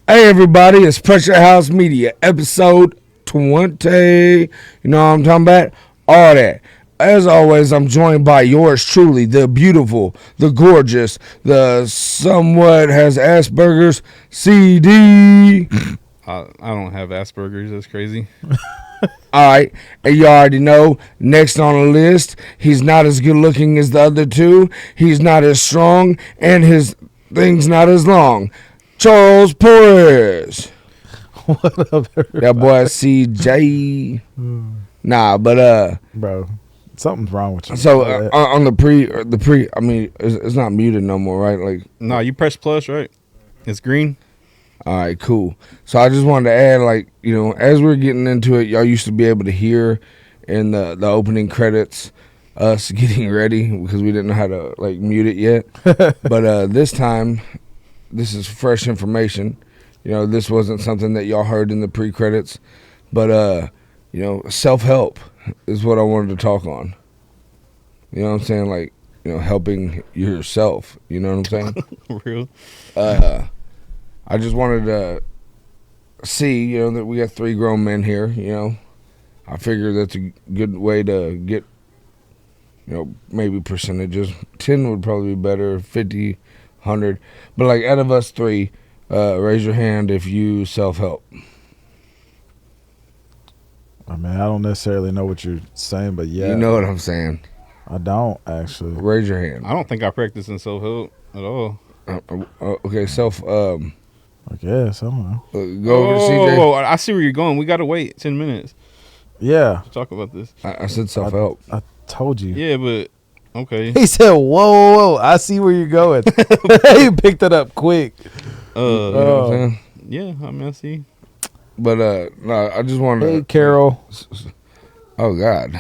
Hey everybody, it's Pressure House Media, episode 20. You know what I'm talking about? All that. As always, I'm joined by yours truly, the beautiful, the gorgeous, the somewhat has Asperger's, CD. I don't have Asperger's. That's crazy. Alright, and you already know, next on the list, he's not as good looking as the other two, he's not as strong, and his thing's not as long. Charles Perez. What up, everybody? That boy CJ. Nah, but Bro, something's wrong with you. so on the pre, I mean, it's not muted no more, right? Like, No, you press plus, right? It's green. all right, cool. So I just wanted to add, like, you know, as we're getting into it, y'all used to be able to hear in the opening credits us getting ready because we didn't know how to like mute it yet. But this time, this is fresh information. You know, this wasn't something that y'all heard in the pre-credits, but you know, self-help is what I wanted to talk on. You know what I'm saying? Like, you know, helping yourself. You know what I'm saying? Real. I just wanted to see, you know, that we got 3 grown men here. You know, I figure that's a good way to get, you know, maybe percentages. 10 would probably be better. 50, 100. But like, out of us 3, raise your hand if you self-help. I mean, I don't necessarily know what you're saying, but yeah. You know what I'm saying. I don't, actually. Raise your hand. I don't think I practice in self help at all. Okay, I guess. I don't know. go over to CJ. Whoa, I see where you're going. We gotta wait 10 minutes Yeah. to talk about this. I said self-help. I told you. Yeah, but okay. He said, whoa. I see where you're going. He picked it up quick. You know what I'm saying? Yeah, I mean, I see. But no, I just wanted Hey, to. Carol. Oh God,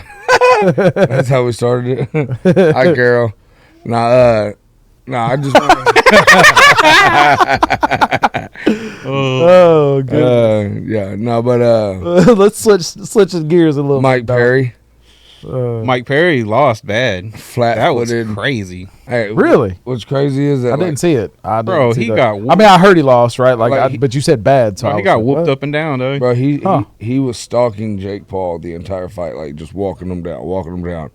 that's how we started it. Hi, Carol. Nah, I just wanted. Oh, good. Yeah, no, but Let's switch the gears a little Mike bit. Perry, Mike Perry lost bad. That was flat-footed. crazy. Hey, Really? what's crazy is that I didn't see it. Bro, he got I mean, I heard he lost, right? Like, But you said bad, so Bro, I he was got like, whooped what? up and down, though. Bro, he Huh. was stalking Jake Paul the entire fight, like just walking him down,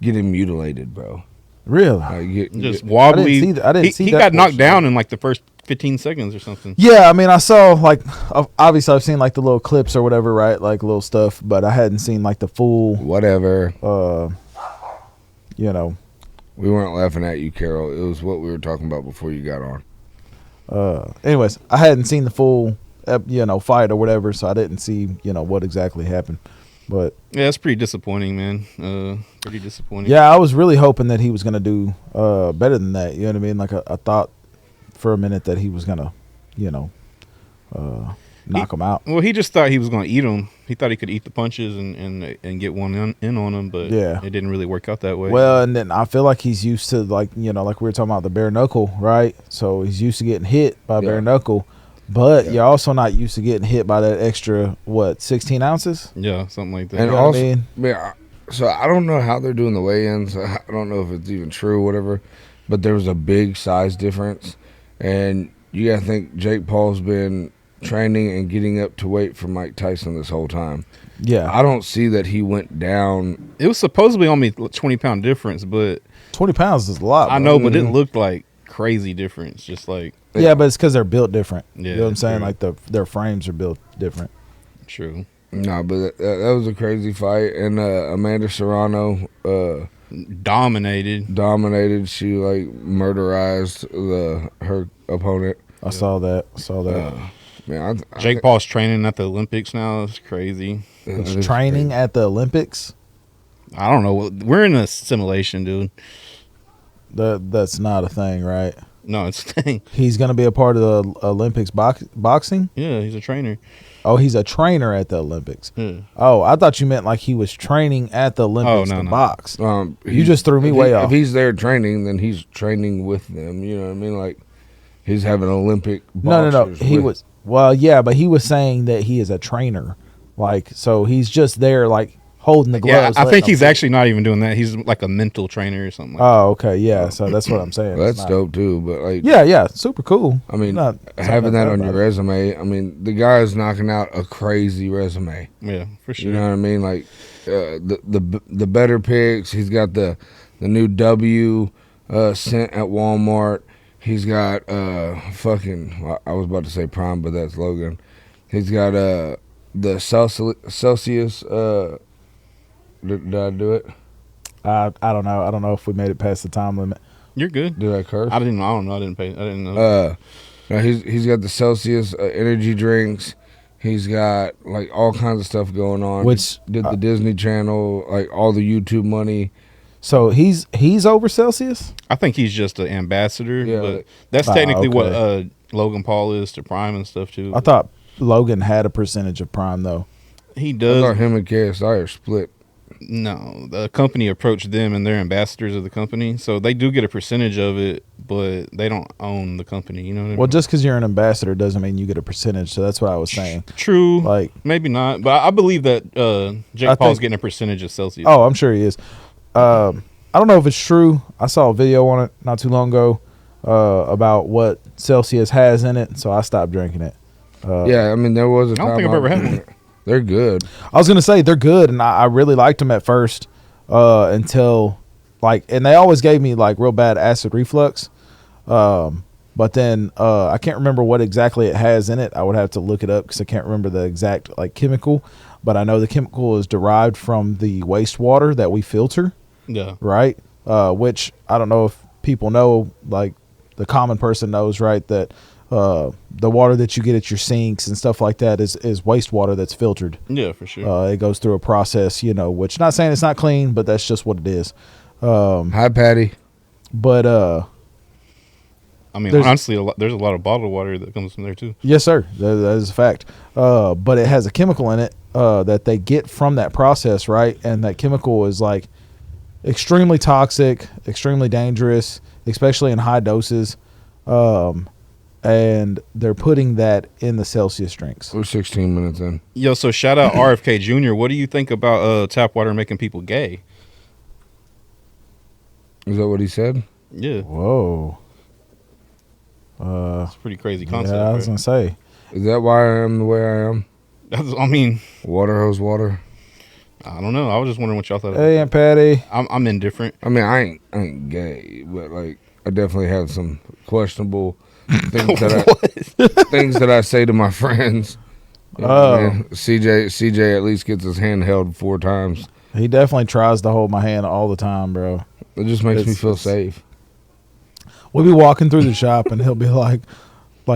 getting mutilated, bro. Really? Like, Just wobbly. I didn't see he that got knocked portion. down in like the first 15 seconds or something. Yeah, I mean, I saw like obviously I've seen like the little clips or whatever, right? Like little stuff, but I hadn't seen like the full. Whatever. You know. We weren't laughing at you, Carol. It was what we were talking about before you got on. Anyways, I hadn't seen the full, fight or whatever, so I didn't see, what exactly happened. But yeah, it's pretty disappointing, man. Pretty disappointing. Yeah, I was really hoping that he was gonna do better than that. You know what I mean? Like I thought for a minute that he was gonna, knock him out. Well, he just thought he was gonna eat him. He thought he could eat the punches and get one in on him, but yeah, it didn't really work out that way. Well, and then I feel like he's used to like we were talking about the bare knuckle, right? So he's used to getting hit by bare knuckle. But you're also not used to getting hit by that extra 16 ounces? Yeah, something like that. And also, so I don't know how they're doing the weigh-ins. I don't know if it's even true or whatever. But there was a big size difference, and you gotta think Jake Paul's been training and getting up to weight for Mike Tyson this whole time. Yeah, I don't see that he went down. It was supposedly only 20-pound difference, but 20 pounds is a lot. I know, but it looked like crazy difference. Just like but it's because they're built different. Yeah, you know what I'm saying? true. Like their frames are built different. True. No, but that was a crazy fight, and Amanda Serrano dominated. She like murderized her opponent. I saw that. Man, Jake Paul's training at the Olympics now. It's crazy. It's training at the Olympics. I don't know. We're in a simulation, dude. That's not a thing, right? No, it's a thing. He's going to be a part of the Olympics boxing? Yeah, he's a trainer. Oh, he's a trainer at the Olympics. Yeah. Oh, I thought you meant like he was training at the Olympics to box. You just threw me way off. If he's there training, then he's training with them. You know what I mean? Like he's having Olympic boxers. No. He was but he was saying that he is a trainer. Like, so he's just there like holding the gloves. Yeah, I think he's actually not even doing that. He's like a mental trainer or something. Oh, okay, yeah. So that's what I'm saying. Well, that's dope too. But like, yeah, super cool. I mean, having that on your resume. I mean, the guy's knocking out a crazy resume. Yeah, for sure. You know what I mean? Like the better picks. He's got the new W sent at Walmart. He's got I was about to say Prime, but that's Logan. He's got the Celsius. Did I do it? I don't know. I don't know if we made it past the time limit. You're good. Did I curse? I don't know. I didn't know. No, he's got the Celsius energy drinks. He's got like all kinds of stuff going on. Which did the Disney Channel, like all the YouTube money. So he's over Celsius? I think he's just an ambassador. Yeah, but that's technically what Logan Paul is to Prime and stuff too. I thought Logan had a percentage of Prime though. He does. I thought him and KSI are split. No, the company approached them and they're ambassadors of the company, so they do get a percentage of it, but they don't own the company. You know what I mean? Well, just because you're an ambassador doesn't mean you get a percentage. So that's what I was saying. True. Like maybe not, but I believe that Jake Paul's getting a percentage of Celsius. Oh, I'm sure he is. I don't know if it's true. I saw a video on it not too long ago about what Celsius has in it, so I stopped drinking it. Yeah, I mean there was a time. I don't think I've ever had one. They're good. I was gonna say they're good, and I really liked them at first until and they always gave me like real bad acid reflux. But then I can't remember what exactly it has in it. I would have to look it up because I can't remember the exact like chemical. But I know the chemical is derived from the wastewater that we filter. Yeah. Right. Which I don't know if people know, like the common person knows, right, that the water that you get at your sinks and stuff like that is wastewater that's filtered. Yeah, for sure. It goes through a process, which not saying it's not clean, but that's just what it is. Hi, Patty. But I mean, honestly, there's a lot of bottled water that comes from there too. Yes, sir. That is a fact. But it has a chemical in it that they get from that process, right? And that chemical is like extremely toxic, extremely dangerous, especially in high doses. And they're putting that in the Celsius drinks. We're 16 minutes in. Yo, so shout out RFK Jr. What do you think about tap water making people gay? Is that what he said? Yeah. Whoa. It's a pretty crazy concept. Yeah, I was going to say. Is that why I am the way I am? I mean. Water hose water? I don't know. I was just wondering what y'all thought. Hey, Aunt Patty. I'm indifferent. I mean, I ain't gay, but like I definitely have some questionable things that I say to my friends. You know what I mean? CJ at least gets his hand held 4 times. He definitely tries to hold my hand all the time, bro. It just makes me feel safe. We'll be walking through the shop and he'll be like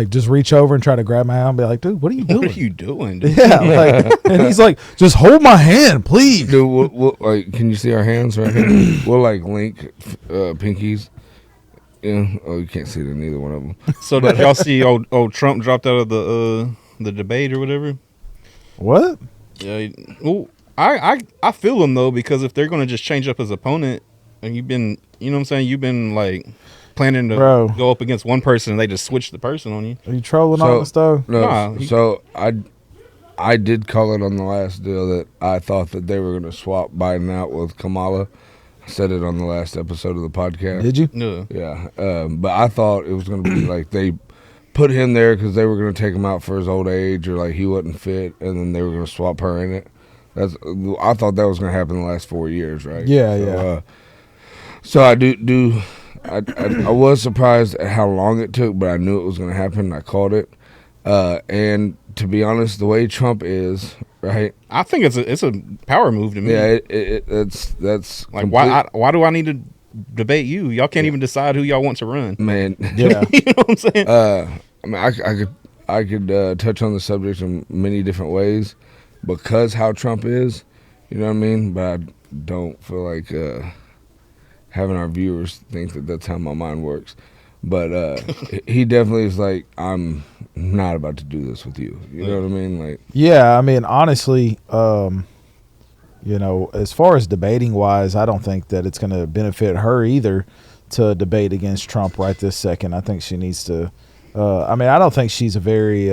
just reach over and try to grab my hand and be like, dude, what are you doing? What are you doing, dude? Yeah, and he's like, just hold my hand, please. Dude, we'll, like, can you see our hands right here? We'll like link pinkies. Yeah. Oh, you can't see it in either one of them. So did y'all see old Trump dropped out of the debate or whatever? What? Yeah. Well, I feel him though, because if they're gonna just change up his opponent, and you've been, you know what I'm saying, you've been like planning to go up against one person and they just switch the person on you. Are you trolling on us though? No. Nah, So I did call it on the last deal that I thought that they were going to swap Biden out with Kamala. I said it on the last episode of the podcast. Did you? No. Yeah. But I thought it was going to be like they put him there because they were going to take him out for his old age or like he wasn't fit, and then they were going to swap her in it. I thought that was going to happen the last 4 years, right? Yeah, so, yeah. So I was surprised at how long it took, but I knew it was going to happen. I called it. And to be honest, the way Trump is, right? I think it's a power move to me. Yeah, that's like why do I need to debate you? Y'all can't even decide who y'all want to run. Man, Yeah. You know what I'm saying? I mean, I could touch on the subject in many different ways because how Trump is, you know what I mean? But I don't feel like having our viewers think that that's how my mind works. But he definitely is like, I'm not about to do this with you. You know what I mean? Like, Yeah, I mean, honestly, you know, as far as debating wise, I don't think that it's going to benefit her either to debate against Trump right this second. I think she needs to. I mean, I don't think she's a very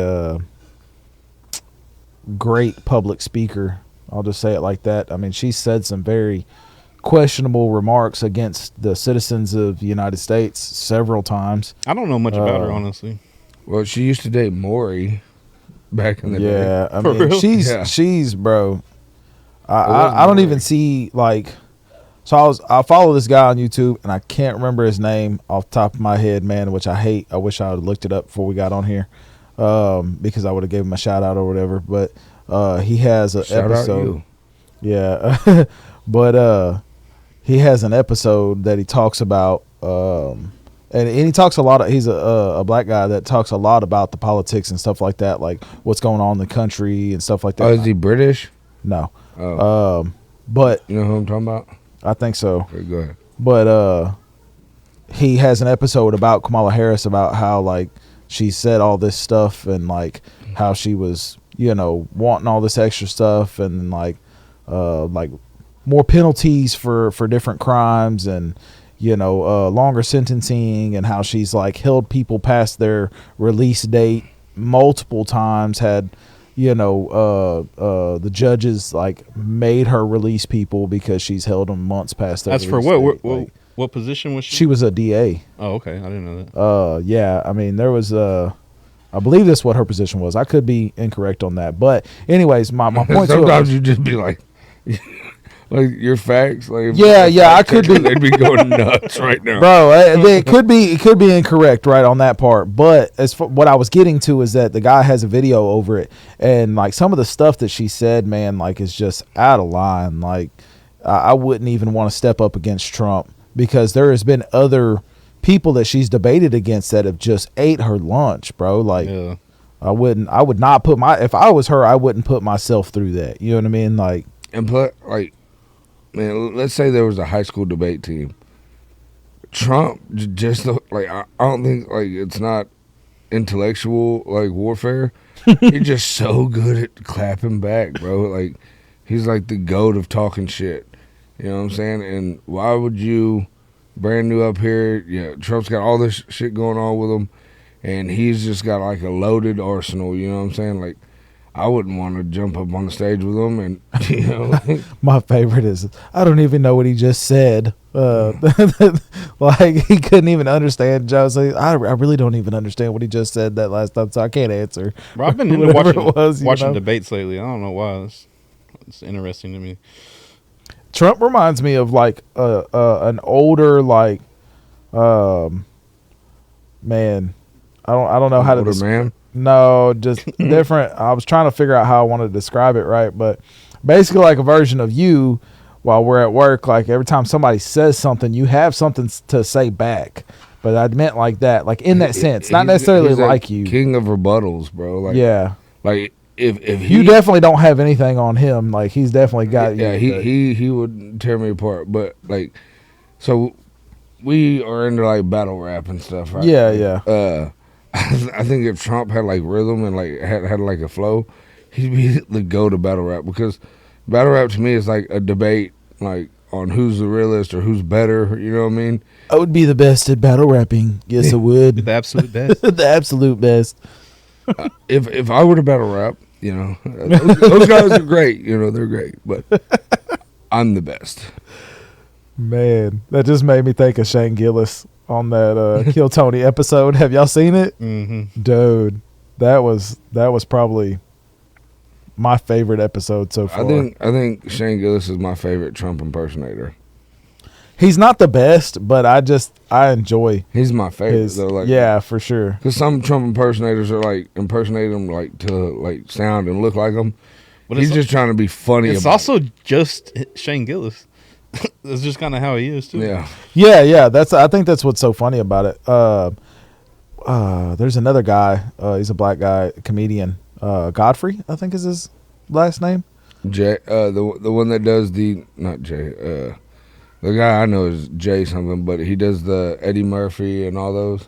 great public speaker. I'll just say it like that. I mean, she said some very questionable remarks against the citizens of the United States several times. I don't know much about her, honestly. well, she used to date Maury back in the day. Yeah, I For mean, real? she's bro. I don't even see like. So I follow this guy on YouTube and I can't remember his name off the top of my head, man, which I hate. I wish I would have looked it up before we got on here, because I would have gave him a shout out or whatever. But he has an Shout episode. out you. Yeah, but he has an episode that he talks about, and he talks a lot. He's a black guy that talks a lot about the politics and stuff like that, like what's going on in the country and stuff like that. Oh, is he British? No, Oh, but you know who I'm talking about? I think so. Okay, go ahead. But he has an episode about Kamala Harris about how like she said all this stuff and like how she was, you know, wanting all this extra stuff and like more penalties for different crimes and, you know, longer sentencing, and how she's like held people past their release date multiple times, had, you know, the judges like made her release people because she's held them months past their That's for release what? date. What position was she? She was a DA. Oh, okay. I didn't know that. Yeah, I mean, there was I believe that's what her position was. I could be incorrect on that, but anyways, my point. Sometimes you just be like, like your facts. Like, Yeah, I could be. They'd be going nuts right now, Bro, it could be incorrect right on that part, but as for what I was getting to is that the guy has a video over it, and like some of the stuff that she said, man, like is just out of line. Like I wouldn't even want to step up against Trump because there has been other people that she's debated against that have just ate her lunch, bro. Like Yeah. I would not put if I was her, I wouldn't put myself through that. You know what I mean? Like, and plus, like, man, let's say there was a high school debate team. Trump just like I don't think like it's not intellectual like warfare. He's just so good at clapping back, bro. Like he's like the goat of talking shit. You know what I'm saying? And why would you, brand new up here? Yeah, Trump's got all this shit going on with him, and he's just got like a loaded arsenal. You know what I'm saying? Like I wouldn't want to jump up on the stage with him, and you know. my favorite is I don't even know what he just said. Like he couldn't even understand. Joe, so I really don't even understand what he just said that last time, so I can't answer. Bro, I've been into Whatever it was, you watching know? debates lately. I don't know why. It's interesting to me. Trump reminds me of like an older like man. I don't know how to older man. No, just different. I was trying to figure out how I wanted to describe it right, but basically like a version of you while we're at work. Like every time somebody says something, you have something to say back. But I meant like that, like in that sense, not necessarily he's like you. King of rebuttals, bro. Like, Yeah, like if you definitely don't have anything on him. Like he's definitely got. Yeah, he would tear me apart. But like, so we are into like battle rap and stuff, right? Yeah. I think if Trump had like rhythm and like had like a flow, he'd be the go to battle rap, because battle rap to me is like a debate, like on who's the realest or who's better. You know what I mean? I would be the best at battle rapping. Yes, I would. The absolute best. The absolute best. If I were to battle rap, you know, those guys are great. You know, they're great, but I'm the best. Man, that just made me think of Shane Gillis on that Kill Tony episode. Have y'all seen it? Mm-hmm. Dude, that was probably my favorite episode so far. I think Shane Gillis is my favorite Trump impersonator. He's not the best, but I enjoy. He's my favorite though. Like, yeah, for sure. Because some Trump impersonators are like impersonating him like to like sound and look like him. But he's just trying to be funny. It's also just Shane Gillis. That's just kind of how he is too. Yeah. I think that's what's so funny about it. There's another guy. He's a black guy, comedian. Godfrey, I think is his last name. Jay, the one that does not Jay. The guy I know is Jay something, but he does the Eddie Murphy and all those.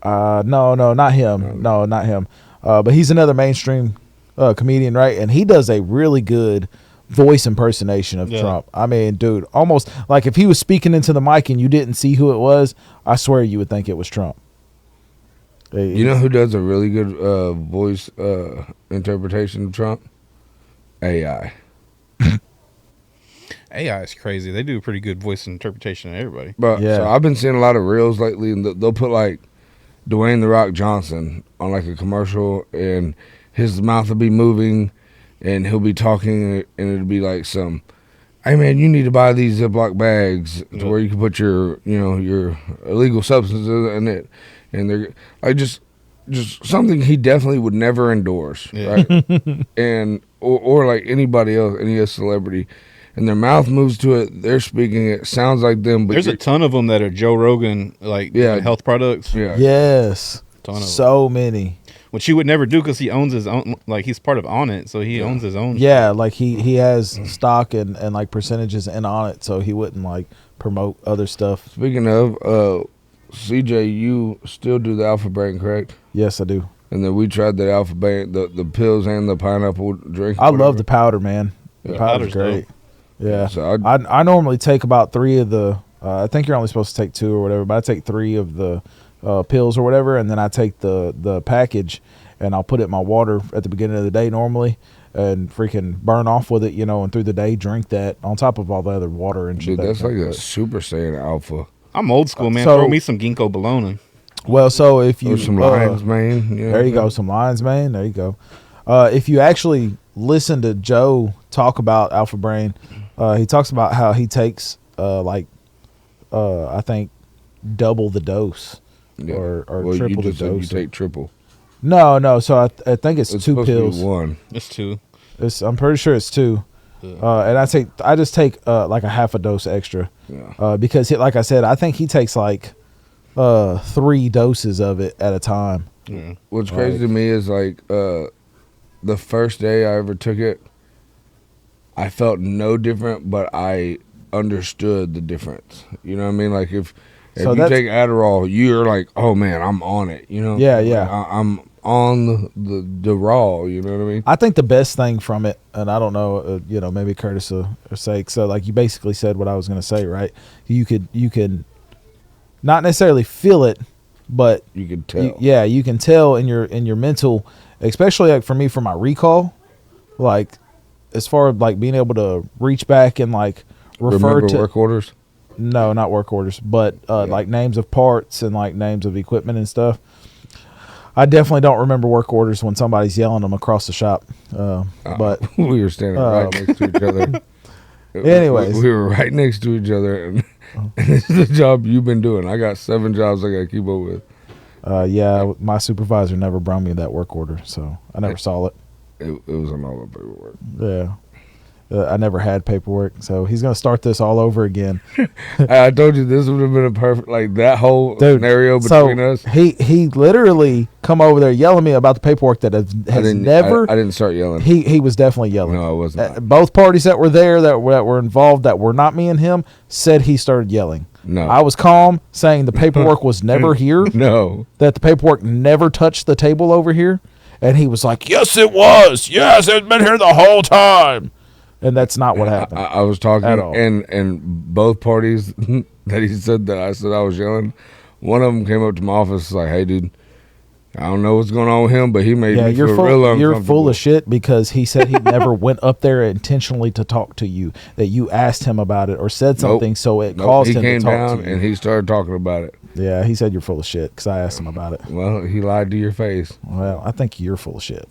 No, not him. No, not him. But he's another mainstream comedian, right? And he does a really good voice impersonation of Trump. I mean, dude, almost like if he was speaking into the mic and you didn't see who it was, I swear you would think it was Trump. You know who does a really good voice interpretation of Trump? AI. AI is crazy. They do a pretty good voice interpretation of everybody. But so I've been seeing a lot of reels lately, and they'll put like Dwayne The Rock Johnson on like a commercial, and his mouth will be moving, and he'll be talking, and it'll be like some, "Hey man, you need to buy these Ziploc bags to where you can put your illegal substances in it," and they're like just something he definitely would never endorse, right? And or like anybody else, any celebrity. And their mouth moves to it. They're speaking. It sounds like them. But there's a ton of them that are Joe Rogan, like health products. Yeah. Yes. Ton of so them. Many. Which he would never do because he owns his own. Like he's part of Onnit, so he owns his own. Yeah, like he has stock and like percentages in Onnit, so he wouldn't like promote other stuff. Speaking of, CJ, you still do the Alpha Brain, correct? Yes, I do. And then we tried the Alpha Brain, the pills and the pineapple drink. I love the powder, man. The powder's great. Dope. Yeah, so I normally take about 3 of the. I think you're only supposed to take 2 or whatever, but I take 3 of the pills or whatever, and then I take the package, and I'll put it in my water at the beginning of the day normally, and freaking burn off with it, and through the day drink that on top of all the other water and shit. Dude, that's like a Super Saiyan Alpha. I'm old school, man. So, throw me some ginkgo bologna. Well, so if you some Lion's Mane, there you go, some Lion's Mane. There you go. If you actually listen to Joe talk about Alpha Brain. He talks about how he takes I think double the dose or triple the dose. You take triple. No. So I think it's 2 pills. To be 1. It's 2. I'm pretty sure it's 2. Yeah. And I just take like a half a dose extra. Yeah. Because like I said, I think he takes like 3 doses of it at a time. Yeah. What's crazy to me is like the first day I ever took it, I felt no different, but I understood the difference. You know what I mean? Like if you take Adderall, you're like, oh man, I'm on it. Yeah. Like, I'm on the raw. You know what I mean? I think the best thing from it, and I don't know, maybe Curtis will say, so like you basically said what I was going to say, right? You can not necessarily feel it, but you can tell. You can tell in your mental, especially like for me, for my recall, like as far as like being able to reach back and like refer to work orders. No, not work orders, but like names of parts and like names of equipment and stuff. I definitely don't remember work orders when somebody's yelling them across the shop. But we were standing right next to each other. Anyways, we were right next to each other, and this is the job you've been doing. I got 7 jobs I got to keep up with. Yeah, my supervisor never brought me that work order, so I never saw it. It was on all the paperwork. Yeah. I never had paperwork, so he's going to start this all over again. I told you this would have been a perfect, like that whole scenario between us. He literally come over there yelling at me about the paperwork that has never. I didn't start yelling. He was definitely yelling. No, I wasn't. Both parties that were there that were involved that were not me and him said he started yelling. No, I was calm, saying the paperwork was never here. No, that the paperwork never touched the table over here, and he was like, "Yes, it was. Yes, it's been here the whole time." And that's not what happened. I was talking, at all. and both parties that he said that I said I was yelling. One of them came up to my office like, "Hey, dude, I don't know what's going on with him, but he made me feel real uncomfortable." You're full of shit because he said he never went up there intentionally to talk to you. That you asked him about it or said something, so it caused him to talk to you. He came down and he started talking about it. Yeah, he said you're full of shit because I asked him about it. Well, he lied to your face. Well, I think you're full of shit.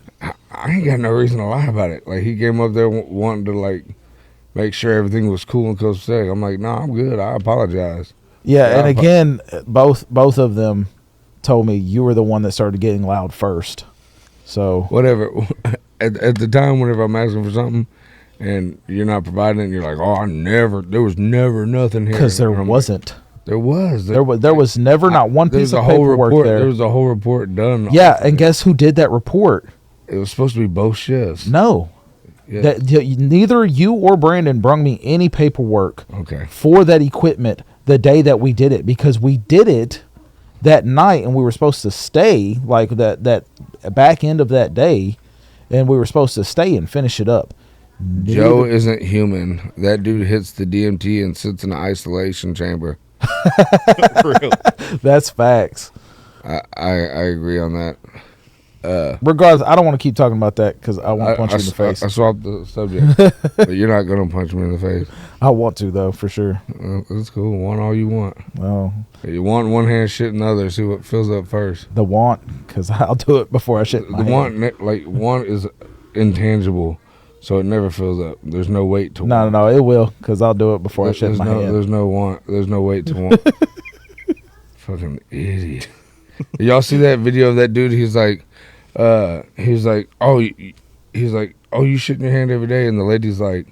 I ain't got no reason to lie about it. Like, he came up there wanting to, like, make sure everything was cool and copacetic. I'm like, no, I'm good. I apologize. Yeah, and again, both of them told me you were the one that started getting loud first. So whatever. At the time, whenever I'm asking for something and you're not providing it, and you're like, oh, there was never nothing here. Because there wasn't. There was. There was never not one piece of paperwork there. There was a whole report done. Yeah, and guess who did that report? It was supposed to be both shifts. No. Yeah. Neither you or Brandon brung me any paperwork for that equipment the day that we did it, because we did it that night and we were supposed to stay like that back end of that day, and we were supposed to stay and finish it up. Joe isn't human. That dude hits the DMT and sits in an isolation chamber. For real. That's facts. I agree on that. Regardless, I don't want to keep talking about that because I want to punch you in the face. I swapped the subject, but you're not going to punch me in the face. I want to, though, for sure. That's cool. Want all you want. Well, you want one hand, shit in the other. See what fills up first. The want, because I'll do it before I shit my hand. Want is intangible, so it never fills up. There's no weight to want. No, it will, because I'll do it before I shit my hand. There's no want. There's no weight to want. Fucking idiot. Y'all see that video of that dude? He's like, oh, you shit in your hand every day, and the lady's like,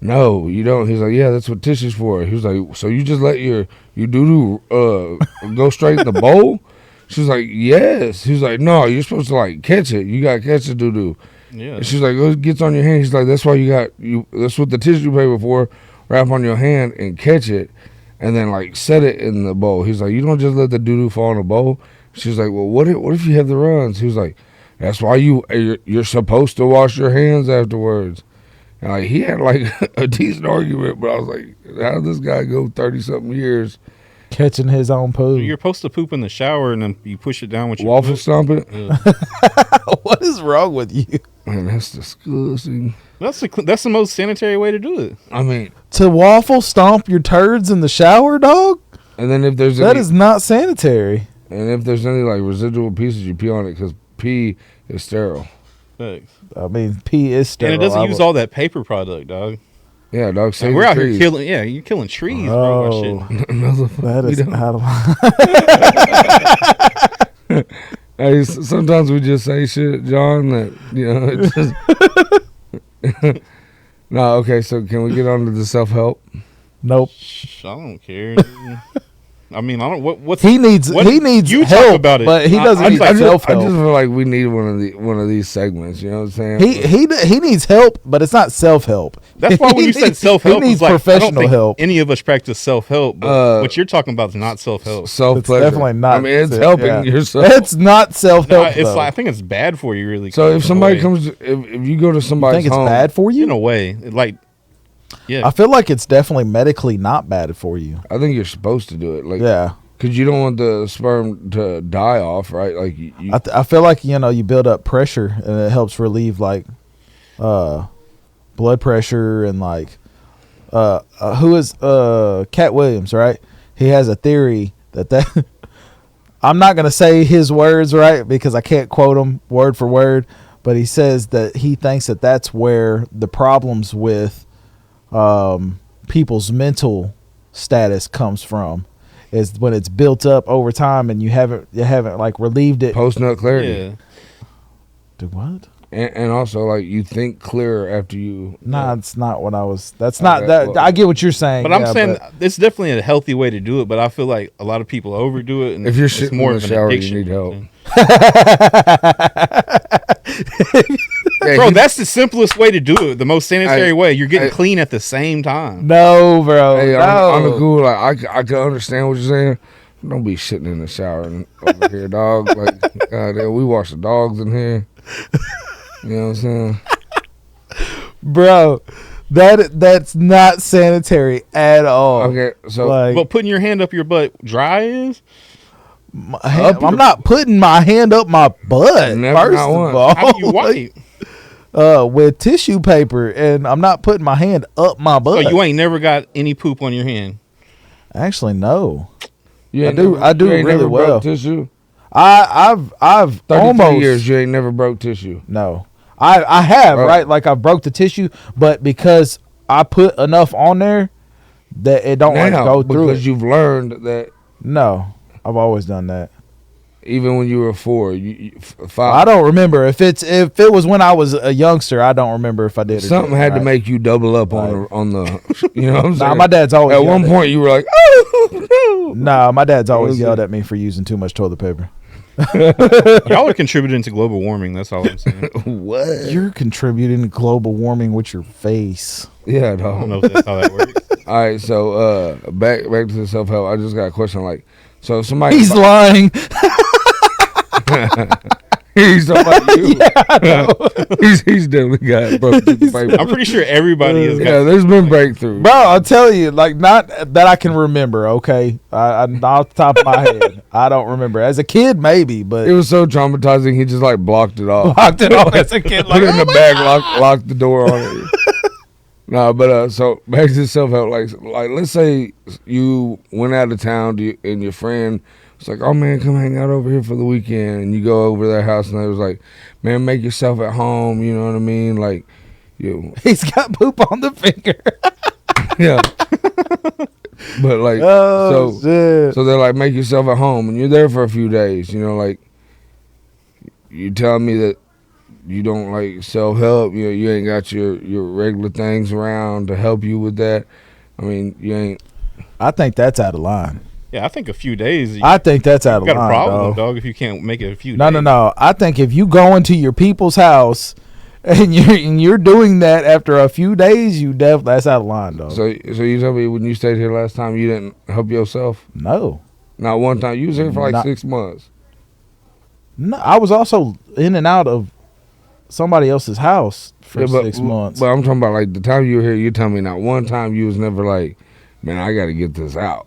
no, you don't. He's like, yeah, that's what tissue's for. He was like, so you just let your doo-doo go straight in the bowl? She's like, yes. He's like, no, you're supposed to like catch it. You gotta catch the doo-doo. Yeah. And she's like, it gets on your hand. He's like, that's why that's what the tissue paper for. Wrap on your hand and catch it, and then like set it in the bowl. He's like, you don't just let the doo-doo fall in the bowl. She's like, well, what if you have the runs? He was like, that's why you're supposed to wash your hands afterwards. And like, he had like a decent argument, but I was like, how did this guy go 30-something years catching his own poo? You're supposed to poop in the shower and then you push it down with your waffle stomp it. What is wrong with you? Man, that's disgusting. That's the most sanitary way to do it. I mean, to waffle stomp your turds in the shower, dog. And then if there's that is not sanitary. And if there's any like residual pieces, you pee on it because pee is sterile. Thanks. I mean, pee is sterile. And it doesn't use all that paper product, dog. Yeah, dog. We're out here killing. Yeah, you're killing trees, bro. That is out of. Hey, sometimes we just say shit, John. That it just. No, okay. So can we get on to the self-help? Nope. I don't care. I mean, I don't. What's he needs you help talk about it, but he doesn't need self-help. I just feel like we need one of these segments. You know what I'm saying? He needs help, but it's not self-help. That's why when you said self-help, he needs professional help. Any of us practice self-help, but what you're talking about is not self-help. Self-pleasure. It's definitely not. I mean, it's helping yourself. It's not self-help. No, I think it's bad for you, really. So if somebody comes, if you go to somebody's home, you think it's bad for you in a way, like. Yeah, I feel like it's definitely medically not bad for you. I think you're supposed to do it. Like, yeah. Because you don't want the sperm to die off, right? Like I feel like you build up pressure and it helps relieve like blood pressure and like who is Cat Williams, right? He has a theory that I'm not gonna say his words right because I can't quote him word for word, but he says that he thinks that that's where the problems with people's mental status comes from. is when it's built up over time and you haven't like relieved it. Post nut clarity. Yeah. Do what? And also, like, you think clearer after you. Nah, it's not what I was. That's not Okay, that. well, I get what you're saying. But I'm saying it's definitely a healthy way to do it. But I feel like a lot of people overdo it. And If you're it's shitting more in of the an shower, you addiction. need help. Bro, that's the simplest way to do it. The most sanitary way. You're getting clean at the same time. no, bro. Hey, no. on the cool, like I can understand what you're saying. Don't be shitting in the shower over here, dog. Like, goddamn, we wash the dogs in here. You know what I'm saying? Bro, that's not sanitary at all. Okay, so Like, But putting your hand up your butt dry is? I'm not putting my hand up my butt. Never, First not of once. all, How do you wipe? with tissue paper, and I'm not putting my hand up my So butt. you ain't never got any poop on your hand. Actually, no. you ain't I do you ain't really never well. broke tissue. I've 33 almost years, you ain't never broke tissue. No, I have Bro. right. Like I broke the tissue, but because I put enough on there that it don't like Now, go through because it. you've learned that No, I've always done that. even when you were 4, you I 5, don't remember if it was when I was a youngster. I don't remember if I did. Or something didn't, had to right? make you double up on the. You know what I'm saying? Nah, my dad's always At yelled one point, you were like, "Oh no!" Nah, my dad's always was yelled it? at me for using too much toilet paper. Y'all are contributing to global warming. That's all I'm saying. What? You're contributing to global warming with your face. Yeah, I don't dog. know if that's how that works. All right, so back to the self help. I just got a question. Like, so somebody He's lying. he's talking about you. he's definitely got broke paper. I'm pretty sure everybody has got. Yeah, there's been breakthroughs. Bro, I'll tell you, like, not that I can remember, okay? I off the top of my head, I don't remember. As a kid, maybe, but It was so traumatizing. He just like blocked it off. locked it off as a kid. Put Like, it in the bag, locked the door on it. No, but so back to self help. Like let's say you went out of town and your friend was like, "Oh man, come hang out over here for the weekend," and you go over their house and they was like, "Man, make yourself at home." You know what I mean? Like, you, he's got poop on the finger. yeah. But like, Oh, shit. so they're like, "Make yourself at home," and you're there for a few days. You know, like you telling me that you don't like self help. You know, you ain't got your regular things around to help you with that. I mean, you ain't. I think that's out of line. Yeah, I think a few days. You I think that's out of got a line, problem, dog. dog, if you can't make it a few No, days. no. I think if you go into your people's house and you're doing that after a few days, you that's out of line, dog. So you tell me when you stayed here last time, you didn't help yourself? No. Not one time. You was here for like Not- 6 months. No, I was also in and out of somebody else's house for Yeah, 6 months. But I'm talking about like the time you were here. You tell me not one time you was never like, man, I got to get this out.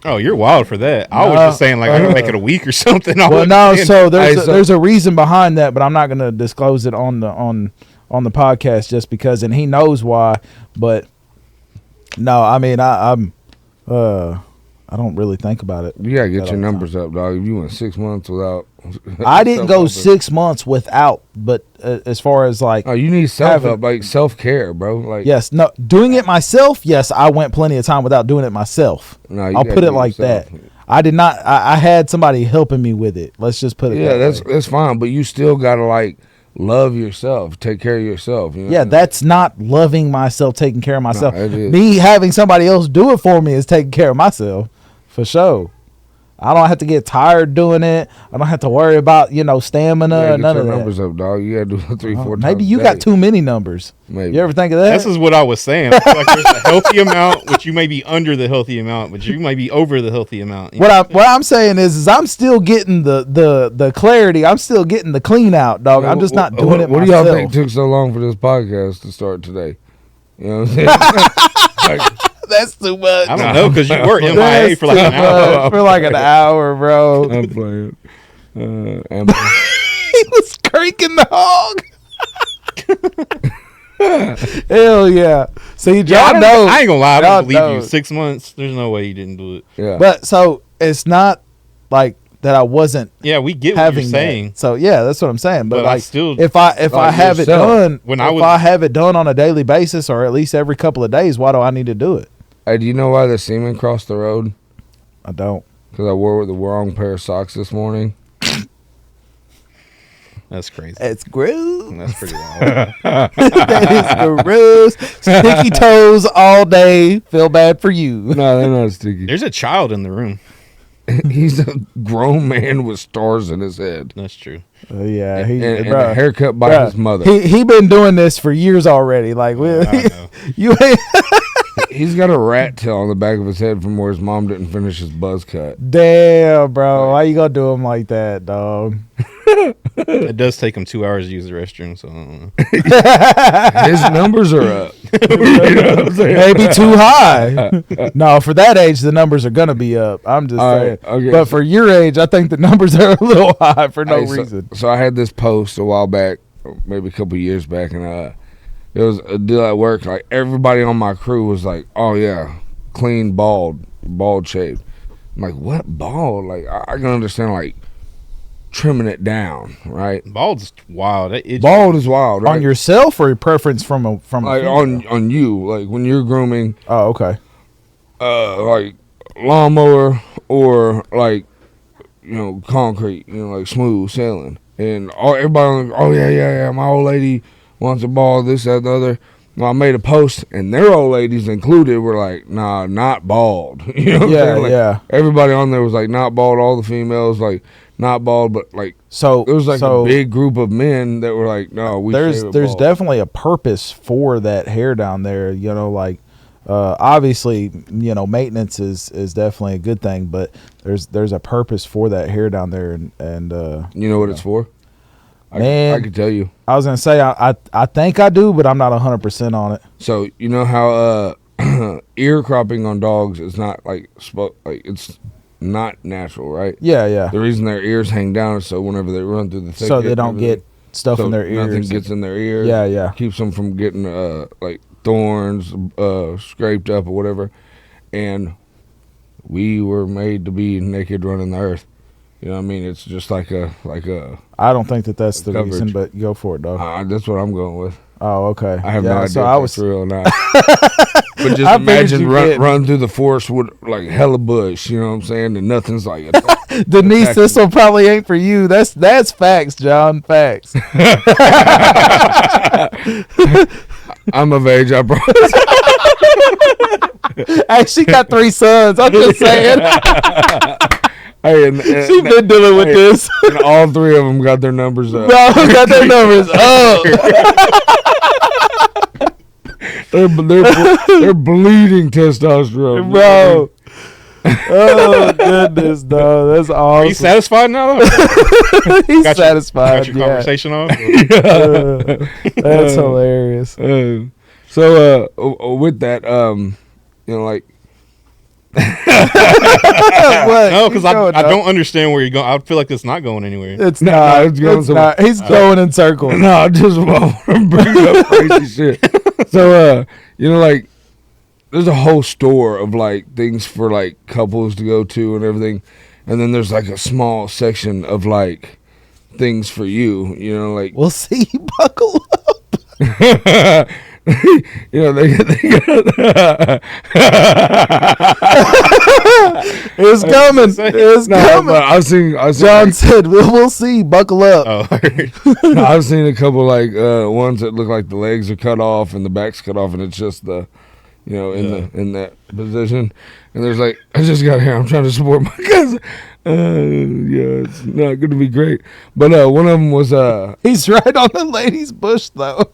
Oh, you're wild for that. I was No. just saying, like, I can make it a week or something. I Well, wasn't no. saying- So Hey, there's a reason behind that, but I'm not going to disclose it on the podcast just because, and he knows why. But no, I mean I don't really think about it. You got to get That your all the numbers up, dog. If you went 6 months without, I didn't go self-help. 6 months without, but as far as like, Oh, you need self help, Haven't- like self care, bro. Like, yes, no, doing it myself. Yes, I went plenty of time without doing it myself. no, you I'll gotta put it do like yourself. that. I did not. I had somebody helping me with it. Let's just put it. Yeah, that way. that's fine, but you still gotta like love yourself, take care of yourself. You know? Yeah, that's not loving myself, taking care of myself. it is. Me having somebody else do it for me is taking care of myself, for sure. I don't have to get tired doing it. I don't have to worry about stamina You or gotta none get of your that. numbers up, dog. You gotta do it 3-4 times. Maybe a you day. got too many numbers. Maybe. You ever think of that? This is what I was saying. I feel like there's a healthy amount, which you may be under the healthy amount, but you might be over the healthy amount. You know? What I'm saying is I'm still getting the clarity. I'm still getting the clean out, dog. I'm just not doing it What do myself. y'all think took so long for this podcast to start today? You know what I'm saying? Like, That's too much. I don't know, because you were MIA That's for like an too hour. much. For like an hour, bro. I'm playing. And He was cranking the hog. Hell yeah. See, Yeah, John knows. I ain't gonna lie, I Y'all don't believe you. knows. 6 months, there's no way you didn't do it. yeah, But so it's not like that I wasn't Yeah, we get what having you're that. saying. So yeah, that's what I'm saying. But, But I like still- if I Like have it yourself. done When if I was- I have it done on a daily basis or at least every couple of days, why do I need to do it? Hey, do you know why the semen crossed the road? I don't. Because I wore the wrong pair of socks this morning. That's crazy. It's gross. That's pretty wild. That is gross. Sticky toes all day. Feel bad for you. No, they're not sticky. There's a child in the room. He's a grown man with stars in his head. That's true. Yeah, And bruh, a haircut by bruh, his mother. He been doing this for years already. Like, I know. you ain't. He's got a rat tail on the back of his head from where his mom didn't finish his buzz cut. Damn, bro. Why you gonna do him like that, dog? It does take him 2 hours to use the restroom, so I don't know. His numbers are up. You know what I'm saying? Maybe too high. No, for that age, the numbers are gonna be up. I'm just All saying. right, okay. But for your age, I think the numbers are a little high for no Hey, so- reason. So I had this post a while back, maybe a couple years back, and it was a deal at work. Like everybody on my crew was like, "Oh yeah, clean, bald shaved." I'm like, "What bald?" Like I can understand like trimming it down, right? Bald's wild. Bald is wild, right? On yourself or your preference from a like female? on you, like when you're grooming, Oh, okay. like lawnmower or like concrete, like smooth sailing, and everybody, oh yeah, my old lady wants a ball, this, that, the other. Well, I made a post, and their old ladies included were like, nah, not bald. You know what I'm Yeah, saying? Like, yeah. everybody on there was like, not bald. All the females like, not bald, but like, So there was like so a big group of men that were like, no, we there's shave it there's bald. definitely a purpose for that hair down there. Like obviously, maintenance is definitely a good thing, but there's a purpose for that hair down there, and You know what it's for? Man. I can tell you. I was gonna say I think I do, but I'm not 100% on it. So you know how ear cropping on dogs is not like it's not natural, right? Yeah. The reason their ears hang down is so whenever they run through the thicket, So they don't and get stuff so in their ears. nothing gets in their ears. Yeah. Keeps them from getting like thorns scraped up or whatever. And we were made to be naked running the earth. You know what I mean? It's just like a I don't think that's the Coverage. reason, but go for it, dog. that's what I'm going with. Oh, okay. I have no idea So if I that's was real or not. But just I figured imagine you did. run through the forest with like hella bush, you know what I'm saying? And nothing's like Denise. This one probably ain't for you. That's facts, John. Facts. I'm of age, I promise. Hey, she got 3 sons. I'm just saying. Hey, She's been dealing with this. and all 3 of them got their numbers up. No, got their numbers up. They're bleeding testosterone, Bro. Oh goodness, no, that's Are you awesome. satisfied now? He's Got satisfied. your yeah. conversation on? That's hilarious. So with that, like What? No, Keep because going, I dog. don't understand where you're going. I feel like it's not going anywhere. It's No, not. it's going somewhere. He's going in circles. no, I just want to bring up crazy shit. So like there's a whole store of like things for like couples to go to and everything, and then there's like a small section of like things for you, like We'll see. Buckle up. they got It's coming. It's no, coming. but I've seen John said, "We'll see. Buckle up." Oh, I've seen a couple like ones that look like the legs are cut off and the back's cut off, and it's just the in that position. And there's like, I just got here. I'm trying to support my cousin. It's not going to be great. But one of them was He's right on the lady's bush, though.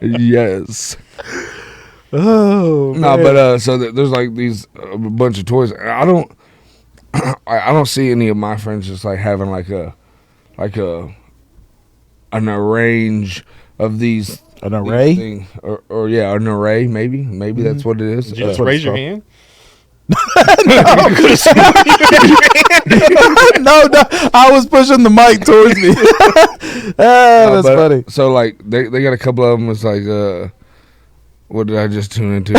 yes. Oh No, man. but so there's like these a bunch of toys. I don't see any of my friends just like having an arrange of these. An array? Thing, or an array, maybe that's what it is. did you just That's what raise it's your called. hand? No, I was pushing the mic towards me. That's But, funny. So like they got a couple of them. It's like what did I just tune into?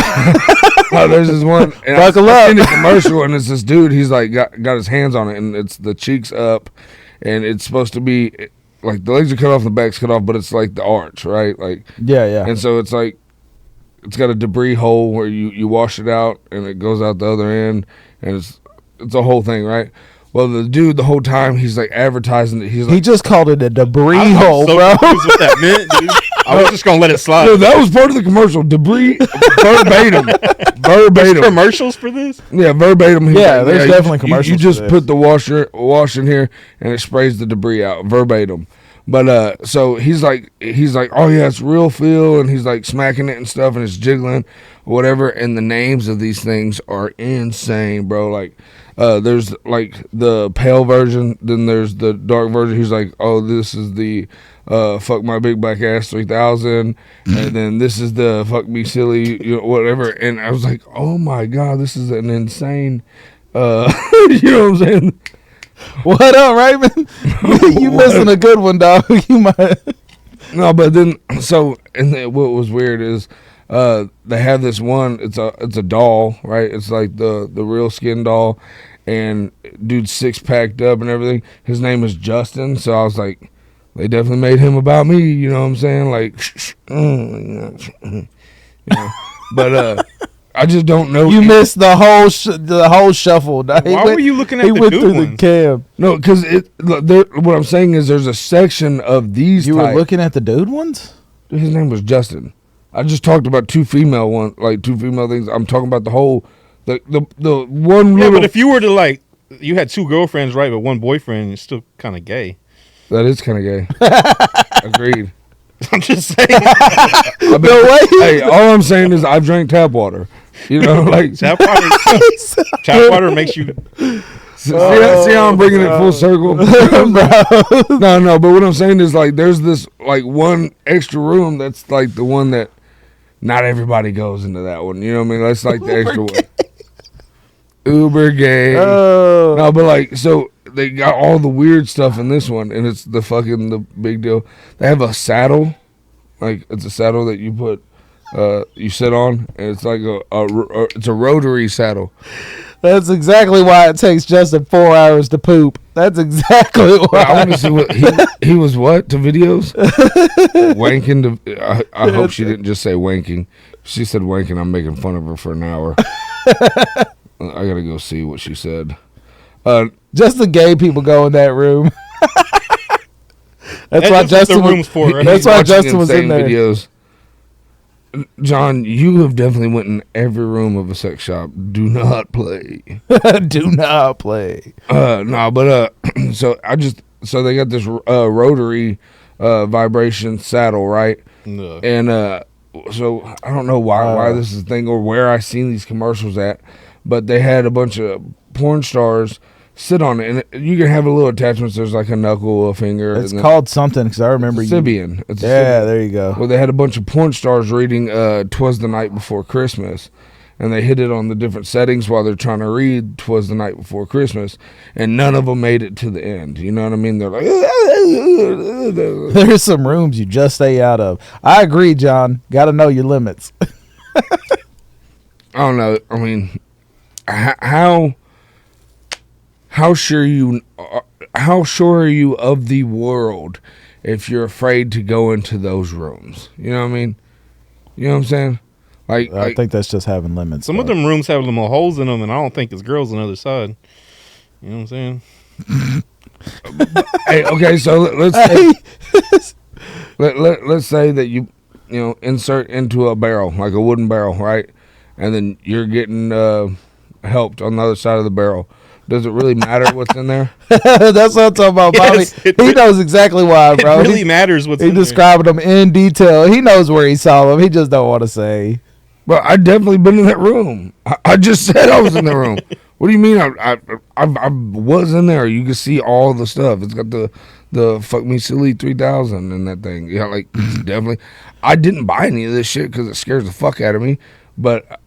Oh, there's this one. And Buckle I've seen up. a commercial, and it's this dude. He's like got his hands on it, and it's the cheeks up, and it's supposed to be like the legs are cut off, the back's cut off, but it's like the arch, right? Like, Yeah. and so it's like it's got a debris hole where you wash it out and it goes out the other end, and it's a whole thing, right? Well, the dude the whole time he's like advertising it. He's like, he just called it a debris hole, so bro. confused what that meant, dude. I was just gonna let it slide. no, that was part of the commercial. Debris, verbatim. There's commercials for this? Yeah, verbatim. He's Yeah, there's definitely you commercials just for this. put the wash in here, and it sprays the debris out, verbatim. But so he's like, oh yeah, it's real feel, and he's like smacking it and stuff, and it's jiggling, or whatever. And the names of these things are insane, bro. Like, there's like the pale version, then there's the dark version. He's like, oh, this is the fuck my big black ass 3000, and then this is the fuck me silly, whatever. And I was like, oh my god, this is an insane. You know what I'm saying? What up, Raymond? You missing a good one, dog. You might. No, but then and then what was weird is they have this one. It's a doll, right? It's like the real skin doll, and dude's 6-packed up and everything. His name is Justin, so I was like, they definitely made him about me. You know what I'm saying? Like, but I just don't know. You missed the whole shuffle. Dog. Why were you looking at he the went dude through ones? the cab. No, because what I'm saying is there's a section of these. You were looking at the dude ones? His name was Justin. I just talked about two female things. I'm talking about the whole the one. Yeah, little, but if you were to like, you had 2 girlfriends, right, but 1 boyfriend, you're still kind of gay. that is kind of gay. Agreed. I'm just saying. Hey, all I'm saying is I've drank tap water. You know, like Tap water makes you. see how I'm bringing it full circle. No, but what I'm saying is like there's this like one extra room that's like the one that not everybody goes into that one. You know what I mean? That's like the extra one. Uber gay. No, but like so they got all the weird stuff in this one, and it's the big deal. They have a saddle, like it's a saddle that you put, you sit on, and it's like it's a rotary saddle. That's exactly why it takes Justin 4 hours to poop. That's exactly why. I want to see what he was. What to videos? Wanking to. I hope she didn't just say wanking. She said wanking. I'm making fun of her for an hour. I gotta go see what she said. Just the gay people go in that room. That's why Justin the room's for. Right? That's why Justin was in there. Videos. John, you have definitely went in every room of a sex shop. Do not play. Do not play. No, but so they got this rotary vibration saddle, right? No. And so I don't know why this is a thing or where I seen these commercials at, but they had a bunch of porn stars sit on it, and you can have a little attachments. There's like a knuckle, a finger. It's called something because I remember Sybian. It's a yeah, Sybian. there you go. Well, they had a bunch of porn stars reading "'Twas the Night Before Christmas," and they hit it on the different settings while they're trying to read "'Twas the Night Before Christmas," and none of them made it to the end. You know what I mean? They're like, there's some rooms you just stay out of. I agree, John. Got to know your limits. I don't know. I mean, how sure are you of the world if you're afraid to go into those rooms? You know what I mean? You know what I'm saying? I think that's just having limits. Some of them rooms have little holes in them, and I don't think it's girls on the other side. You know what I'm saying? Hey, okay, so let's say that you insert into a barrel, like a wooden barrel, right? And then you're getting helped on the other side of the barrel. Does it really matter what's in there? That's what I'm talking about, Bobby. Yes, He knows exactly why, bro. It really matters what's He in there. described them in detail. He knows where he saw them. He just don't want to say. But I definitely been in that room. I just said I was in the room. What do you mean? I was in there. You can see all the stuff. It's got the fuck me silly 3000 in that thing. Yeah, like it's definitely. I didn't buy any of this shit because it scares the fuck out of me. But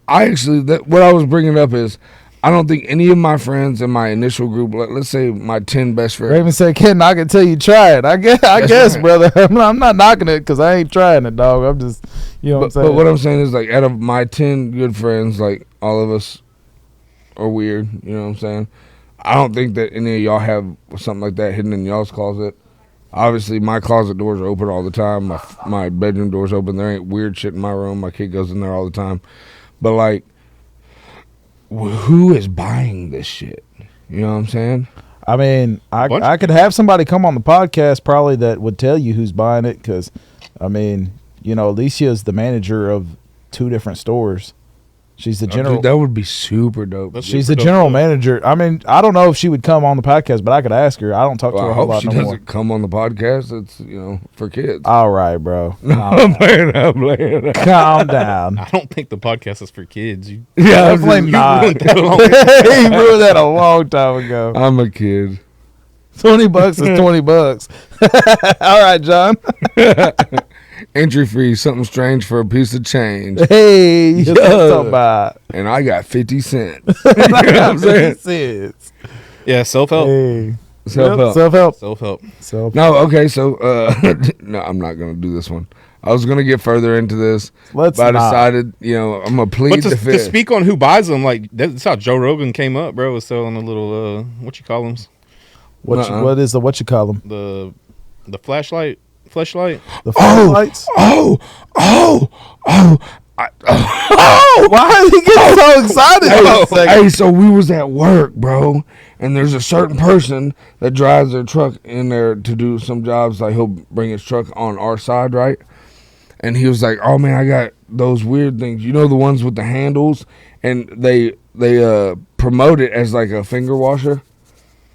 I actually, what I was bringing up is, I don't think any of my friends in my initial group, let's say my 10 best friends. Raymond said, "Can't knock it till you try it." I guess, right. brother. I'm not knocking it because I ain't trying it, dog. I'm just, you know what I'm saying. But what I'm saying is, like, out of my 10 good friends, like, all of us are weird. You know what I'm saying? I don't think that any of y'all have something like that hidden in y'all's closet. Obviously, my closet doors are open all the time. My bedroom door's open. There ain't weird shit in my room. My kid goes in there all the time. But, like, who is buying this shit? You know what I'm saying? I mean, I could have somebody come on the podcast probably that would tell you who's buying it because, I mean, you know, Alicia is the manager of 2 different stores. She's the general. Dude, that would be super dope. She's the general manager. I mean, I don't know if she would come on the podcast, but I could ask her. I don't talk to her a whole lot no more. I hope she doesn't come on the podcast. It's, you know, for kids. All right, bro. I'm playing. Calm down. I don't think the podcast is for kids. Yeah, definitely not. He ruined that a long time ago. I'm a kid. $20 is $20. All right, John. Entry fee, something strange for a piece of change. Hey, about. And I got 50 cents. You know what I'm saying? Yeah, self-help. Hey. Self-help. No, okay, so no, I'm not gonna do this one. I was gonna get further into this, but I decided, you know, I'm gonna plead the fifth. To speak on who buys them, like that's how Joe Rogan came up, bro. Was selling a little what you call them? What is the what you call them? The flashlight. The flashlights. Oh! Why did he get so excited? Hey, so we was at work, bro, and there's a certain person that drives their truck in there to do some jobs. Like, he'll bring his truck on our side, right? And he was like, "Oh man, I got those weird things. You know, the ones with the handles, and they promote it as like a finger washer.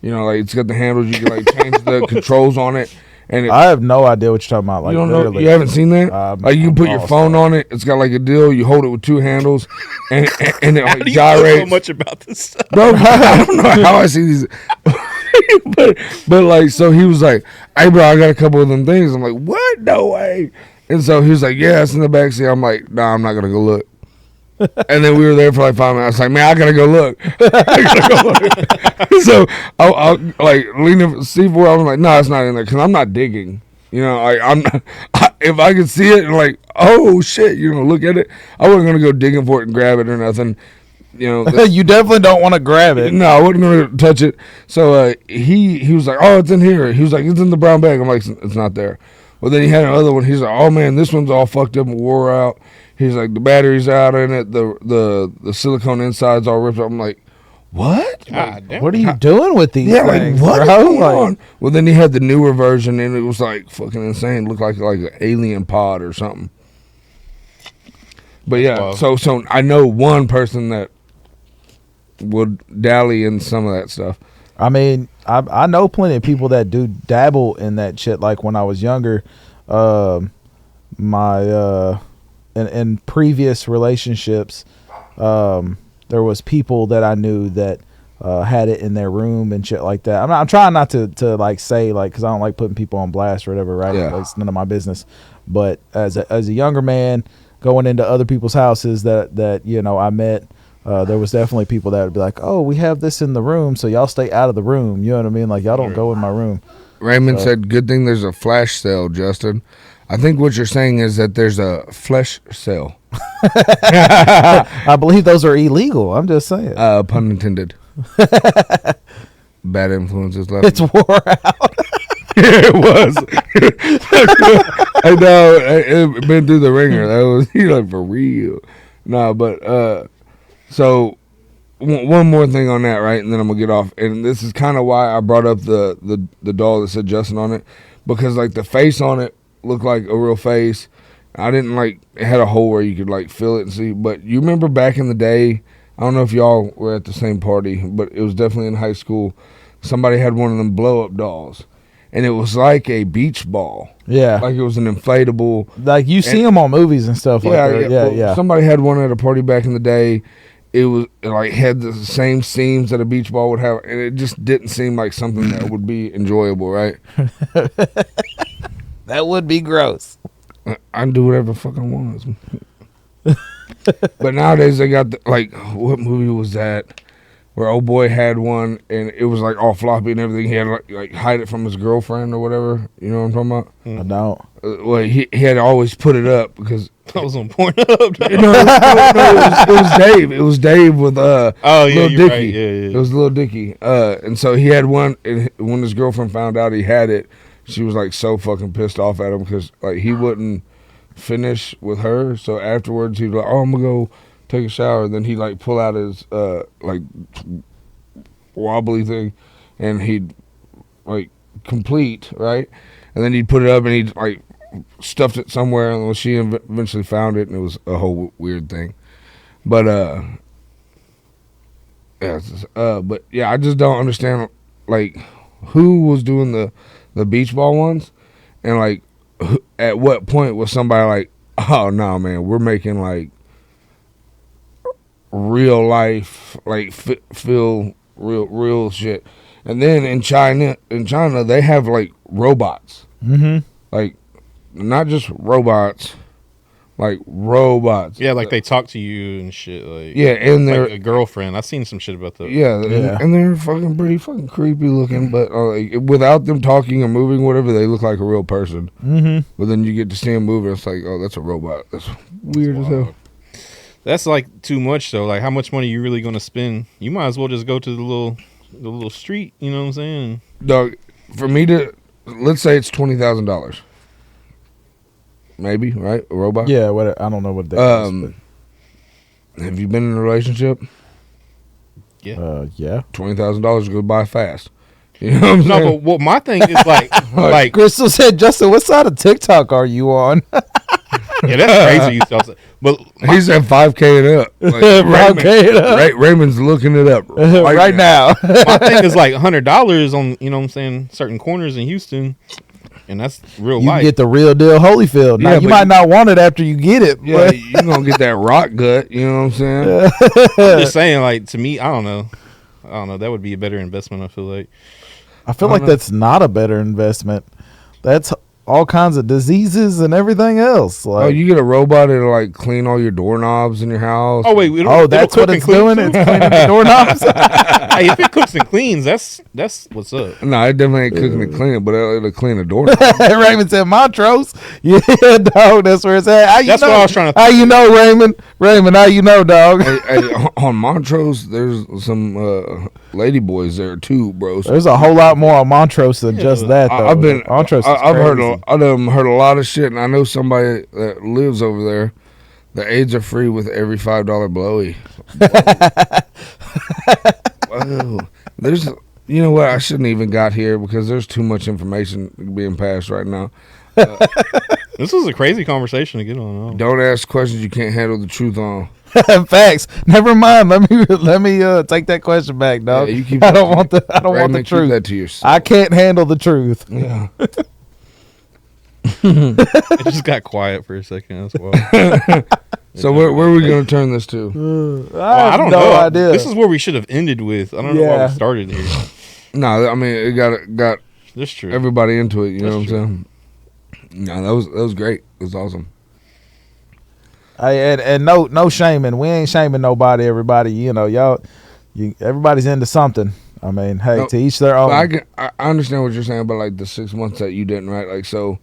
You know, like it's got the handles. You can like change the controls on it." And I have no idea what you're talking about. Like, you don't know, you haven't seen that? Like, you put your phone on it. It's got like a deal. You hold it with 2 handles, and it like gyrates. Know so much about this stuff, bro. I don't know how I see these, but like, so he was like, "Hey, bro, I got a couple of them things." I'm like, "What? No way!" And so he was like, "Yeah, it's in the backseat." I'm like, "Nah, I'm not gonna go look." And then we were there for like 5 minutes. I was like, "Man, I gotta go look." So I'll like lean up, see where I'm like, "No, it's not in there," because I'm not digging. You know, I'm not, if I could see it and like, oh shit, you know, look at it. I wasn't gonna go digging for it and grab it or nothing. You know, you definitely don't want to grab it. No, I wasn't gonna touch it. So he was like, "Oh, it's in here." He was like, "It's in the brown bag." I'm like, "It's not there." Well, then he had another one. He's like, "Oh man, this one's all fucked up and wore out." He's like, "The battery's out in it. The silicone inside's all ripped up." I'm like, "What? What are you doing with these things? Like, what is going on?" Well, then he had the newer version, and it was like fucking insane. It looked like an alien pod or something. But yeah, so I know one person that would dally in some of that stuff. I mean, I know plenty of people that do dabble in that shit. Like when I was younger, in previous relationships, there was people that I knew that had it in their room and shit like that. I'm trying not to like say like, because I don't like putting people on blast or whatever, right? Yeah. It's none of my business. But as a younger man going into other people's houses that you know I met, there was definitely people that would be like, "Oh, we have this in the room, so y'all stay out of the room." You know what I mean? Like, y'all don't go in my room. Raymond said, "Good thing there's a flash sale, Justin." I think what you're saying is that there's a flesh sale. I believe those are illegal. I'm just saying. Pun intended. Bad influences left. It's wore out. It was. I know. It been through the ringer. That was like for real. No, but so one more thing on that, right? And then I'm gonna get off. And this is kind of why I brought up the doll that said Justin on it, because like the face on it looked like a real face. I didn't like it had a hole where you could like feel it and see. But you remember back in the day, I don't know if y'all were at the same party, but it was definitely in high school. Somebody had one of them blow up dolls, and it was like a beach ball. Yeah, like it was an inflatable. Like you see them on movies and stuff. Like that. Yeah. Somebody had one at a party back in the day. It was like had the same seams that a beach ball would have, and it just didn't seem like something that would be enjoyable, right? That would be gross. I do whatever the fuck I want. But nowadays they got like, what movie was that? Where old boy had one and it was like all floppy and everything. He had like hide it from his girlfriend or whatever. You know what I'm talking about? I don't. Well, he had to always put it up because I was on Pornhub. No, it was Dave. It was Dave with Lil Dicky. Right. Yeah. It was Lil Dicky. And so he had one, and when his girlfriend found out he had it, she was like so fucking pissed off at him because like he wouldn't finish with her. So afterwards he'd like, oh, I'm gonna go take a shower. Then he'd like pull out his like wobbly thing, and he'd like complete, right, and then he'd put it up and he'd like stuffed it somewhere, and she eventually found it, and it was a whole weird thing. But but yeah, I just don't understand like who was doing the beach ball ones, and like at what point was somebody like, oh no, man, we're making like real life, like feel real shit. And then in China they have like robots, like not just robots, like robots. Yeah, like they talk to you and shit. Like yeah, and they're like a girlfriend. I've seen some shit about that. Yeah, and they're fucking pretty fucking creepy looking, but like, without them talking or moving, whatever, they look like a real person. But then you get to see them move, and it's like, oh, that's a robot. That's weird as hell. That's like too much though. Like, how much money you really gonna spend? You might as well just go to the little street. You know what I'm saying? Dog, for me to let's say it's $20,000, maybe, right? A robot. Yeah, what I don't know what that is. Have you been in a relationship? Yeah. Yeah. $20,000 goes by fast. You know what I'm No, saying? but what my thing is like Crystal said, Justin, what side of TikTok are you on? yeah, that's crazy. You said, but He said 5K and up. Like, 5K and up. Raymond's looking it up right now. my thing is like $100 on, you know what I'm saying, certain corners in Houston, and that's real You life. can get the real deal Holyfield. Now, Yeah, you but might not want it after you get it. Yeah, But you're gonna get that rock gut. You know what I'm saying? I'm just saying, like, to me, I don't know. That would be a better investment. I feel like. I feel like that's not a better investment. That's all kinds of diseases and everything else. Like, Oh, you get a robot that'll like clean all your doorknobs in your house. Oh wait, that's what it's doing. It's cleaning the doorknobs. Hey, if it cooks and cleans, that's what's up. No, it definitely ain't cooking and cleaning, but it'll clean the doorknob. Raymond said Montrose. Yeah, dog. That's where it's at. How you That's know? what I was trying to. How you know, Raymond? Raymond, how you know, dog? Hey, on Montrose, there's some lady boys there too, bro. So There's a whole lot more on Montrose than just that, though. Montrose. I've heard a lot of shit, and I know somebody that lives over there. The AIDS are free with every $5 blowy. Whoa. There's, you know what? I shouldn't even got here because there's too much information being passed right now. This is a crazy conversation to get on. Don't ask questions you can't handle the truth on. Facts. Never mind. Let me take that question back, dog. Yeah, you keep I don't want the Raymond, keep truth. that to yourself. I can't handle the truth. Yeah. It just got quiet for a second. That's why. So where are we going to turn this to? I don't no know. idea. This is where we should have ended with. I don't know why we started here. No, I mean it got That's true. everybody into it. You know what I'm That's saying? No, that was great. It was awesome. And no shaming. We ain't shaming nobody. Everybody, you know, everybody's into something. I mean, hey, No, to each their own. I understand what you're saying about like the 6 months that you didn't, right? Like, so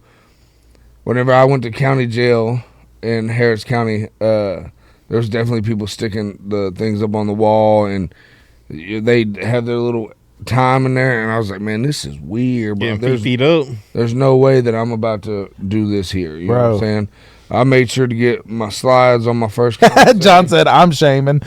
whenever I went to county jail in Harris County, there's definitely people sticking the things up on the wall, and they have their little time in there, and I was like, man, this is weird, bro. Getting feet up. There's no way that I'm about to do this here. You know what I'm Bro. saying? I made sure to get my slides on my first. John said, "I'm shaming."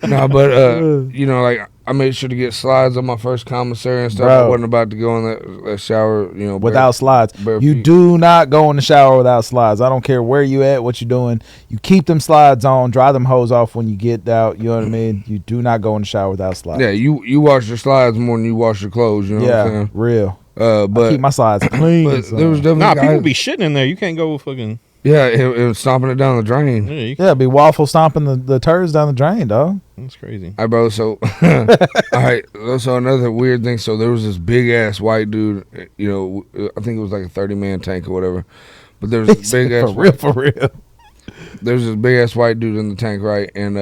No, but you know, like I made sure to get slides on my first commissary and stuff. Bro. I wasn't about to go in that shower, you know, Without slides. bare You feet. do not go in the shower without slides. I don't care where you at, what you doing. You keep them slides on, dry them hose off when you get out. You know what I mean? You do not go in the shower without slides. Yeah, you wash your slides more than you wash your clothes. You know what I'm Yeah, saying? real. But I keep my slides clean. but son. there was definitely Nah, guys, people be shitting in there. You can't go fucking. yeah, it was stomping it down the drain. Yeah, Yeah, be waffle stomping the turds down the drain, dog. that's crazy. All right, bro. So, all right. So another weird thing. So there was this big ass white dude. You know, I think it was like a 30-man tank or whatever. But there was this big ass for real. There's this big ass white dude in the tank, right? And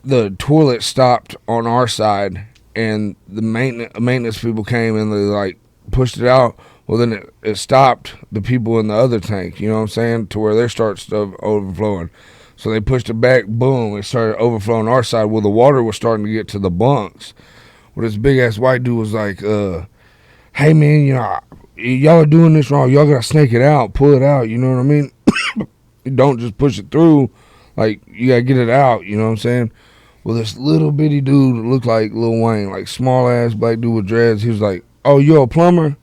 the toilet stopped on our side, and the maintenance people came and they like pushed it out. Well, then it stopped the people in the other tank. You know what I'm saying? To where they start stuff overflowing. So they pushed it back. Boom! It started overflowing our side. Well, the water was starting to get to the bunks. Well, this big ass white dude was like, hey man, y'all are doing this wrong. Y'all gotta snake it out, pull it out. You know what I mean? You don't just push it through. Like, you gotta get it out. You know what I'm saying? Well, this little bitty dude looked like Lil Wayne, like small ass black dude with dreads. He was like, "Oh, you a plumber?"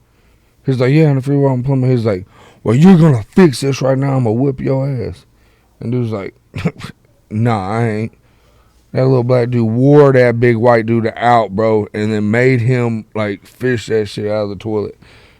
He's like, "Yeah, on the freeway, I'm a plumber." He's like, "Well, you're gonna fix this right now. I'm gonna whip your ass." And dude's like, "Nah, I ain't." That little black dude wore that big white dude out, bro, and then made him like fish that shit out of the toilet.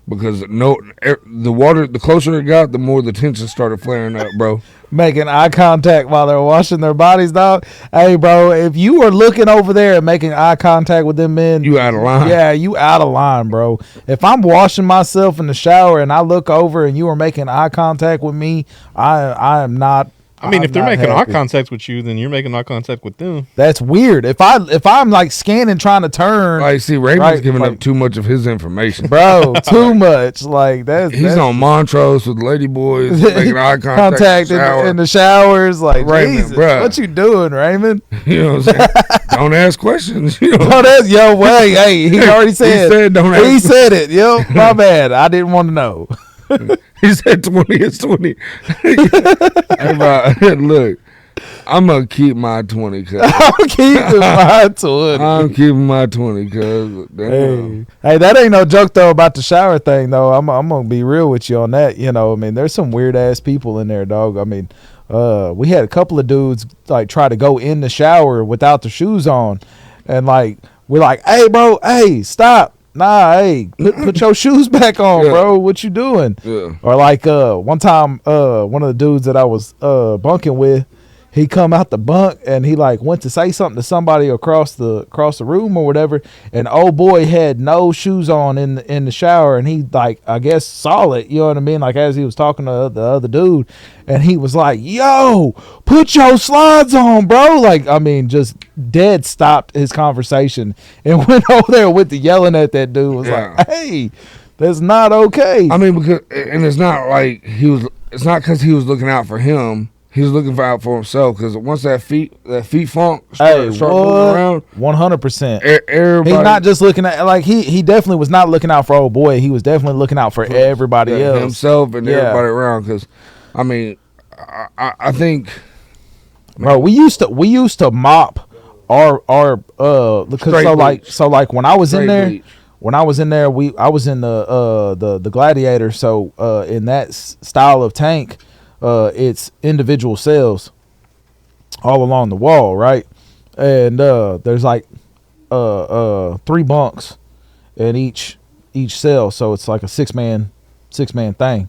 Because the water, the closer it got, the more the tension started flaring up, bro. Making eye contact while they're washing their bodies, dog. Hey, bro, if you were looking over there and making eye contact with them men, You out of line. Yeah, you out of line, bro. If I'm washing myself in the shower and I look over and you are making eye contact with me, I am not. I mean, I'm if they're not making happy. eye contact with you, then you're making eye contact with them. That's weird. If I'm like scanning, trying to turn, Like, see, Raymond's Right, giving like- up too much of his information. bro, too much. Like He's on Montrose with lady boys, making eye contact in the showers. Like, Raymond, Jesus, bruh. what you doing, Raymond? You know what I'm saying? Don't ask questions. You know? Oh, that's yo way. Hey, he already said. He said don't ask He said it. Yo, my bad. I didn't want to know. He said 20 is 20. Hey, bro, look, I'm going to keep my 20. Cause I'm keeping my 20. I'm keeping my 20 because Hey, that ain't no joke though about the shower thing though. I'm gonna be real with you on that. You know, I mean, there's some weird ass people in there, dog. I mean, we had a couple of dudes like try to go in the shower without their shoes on, and like we're like, hey, bro, hey, stop. Nah, hey, put your shoes back on, Yeah. bro. What you doing? Yeah. Or like one time, one of the dudes that I was bunking with, he come out the bunk and he like went to say something to somebody across the room or whatever, and old boy had no shoes on in the shower, and he like I guess saw it, you know what I mean, like as he was talking to the other dude, and he was like, "Yo, put your slides on, bro!" Like, I mean, just dead stopped his conversation and went over there with the yelling at that dude. Was Yeah. like, "Hey, that's not okay." I mean, because, and it's not like it's not because he was looking out for him. He was looking out for himself because once that feet funk start moving around, 100%. everybody. He's not just looking at like he definitely was not looking out for old boy. He was definitely looking out for everybody else. himself and Yeah. everybody around. Because, I mean, I think, Bro, we used to mop our because Straight so like when I was in Straight there. bleach. When I was in there, I was in the Gladiator. So in that style of tank, it's individual cells all along the wall, right? And there's like 3 bunks in each cell, so it's like a six man thing,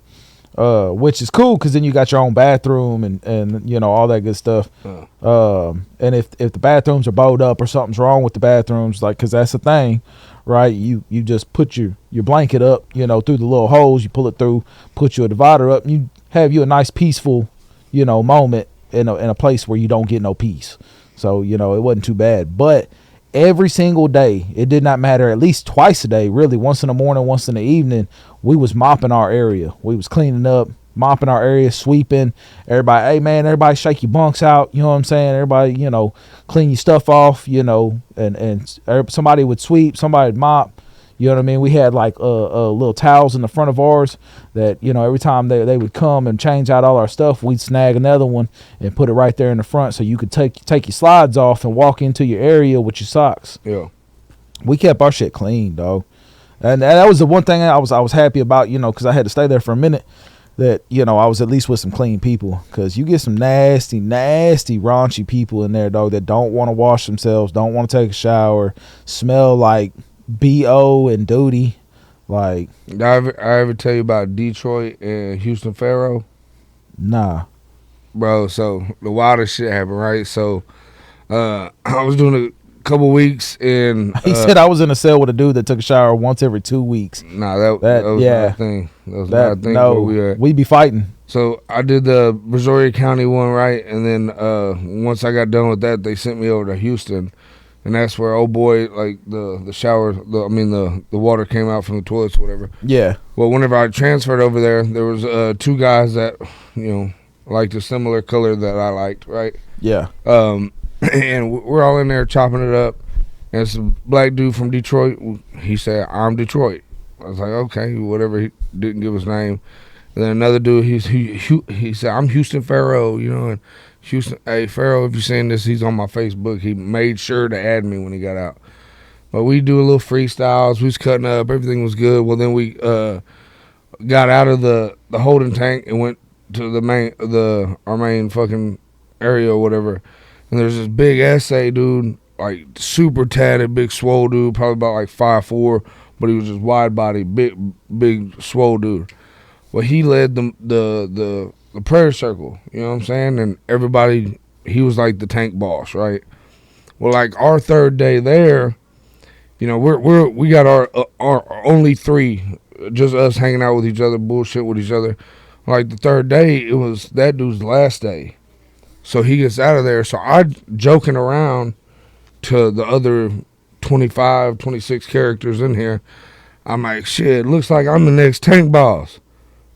which is cool because then you got your own bathroom and you know all that good stuff. And if the bathrooms are bowed up or something's wrong with the bathrooms, like because that's the thing, right? You just put your blanket up, you know, through the little holes. You pull it through, put your divider up, and you have you a nice peaceful, you know, moment in a place where you don't get no peace. So, you know, it wasn't too bad. But every single day, it did not matter, at least twice a day, really, once in the morning, once in the evening, we was mopping our area. We was cleaning up, mopping our area, sweeping. Everybody, hey man, everybody shake your bunks out, you know what I'm saying? Everybody, you know, clean your stuff off, you know, and somebody would sweep, somebody would mop. You know what I mean? We had like little towels in the front of ours that, you know, every time they would come and change out all our stuff, we'd snag another one and put it right there in the front so you could take your slides off and walk into your area with your socks. Yeah. We kept our shit clean, dog. And that was the one thing I was happy about, you know, because I had to stay there for a minute, that, you know, I was at least with some clean people. Because you get some nasty, raunchy people in there, dog, that don't want to wash themselves, don't want to take a shower, smell like BO and duty. Like, Did I ever tell you about Detroit and Houston Pharaoh? nah. Bro, so the wildest shit happened, right? So I was doing a couple weeks in He said I was in a cell with a dude that took a shower once every 2 weeks. nah, that was yeah. not a thing. That was not a thing no, where we be fighting. So I did the Brazoria County one, right? And then once I got done with that, they sent me over to Houston. And that's where, oh boy, like the shower, the water came out from the toilets, whatever. Yeah. Well, whenever I transferred over there was 2 guys that, you know, liked a similar color that I liked, right? Yeah. And we're all in there chopping it up. And it's a black dude from Detroit. He said, "I'm Detroit." I was like, okay, whatever. He didn't give his name. And then another dude, he said, I'm Houston Pharaoh, you know, and Houston, hey, Pharaoh, if you're seeing this, he's on my Facebook. He made sure to add me when he got out. But we do a little freestyles. We was cutting up. Everything was good. Well, then we got out of the holding tank and went to our main fucking area or whatever. And there's this big essay dude, like super tatted, big swole dude, probably about like 5'4", but he was just wide body, big swole dude. Well, he led the prayer circle, you know what I'm saying? And everybody, he was like the tank boss, right? Well, like our third day there, you know, we got our only 3, just us hanging out with each other, bullshit with each other. Like the third day, it was that dude's last day. So he gets out of there. So I joking around to the other 25, 26 characters in here. I'm like, shit, looks like I'm the next tank boss.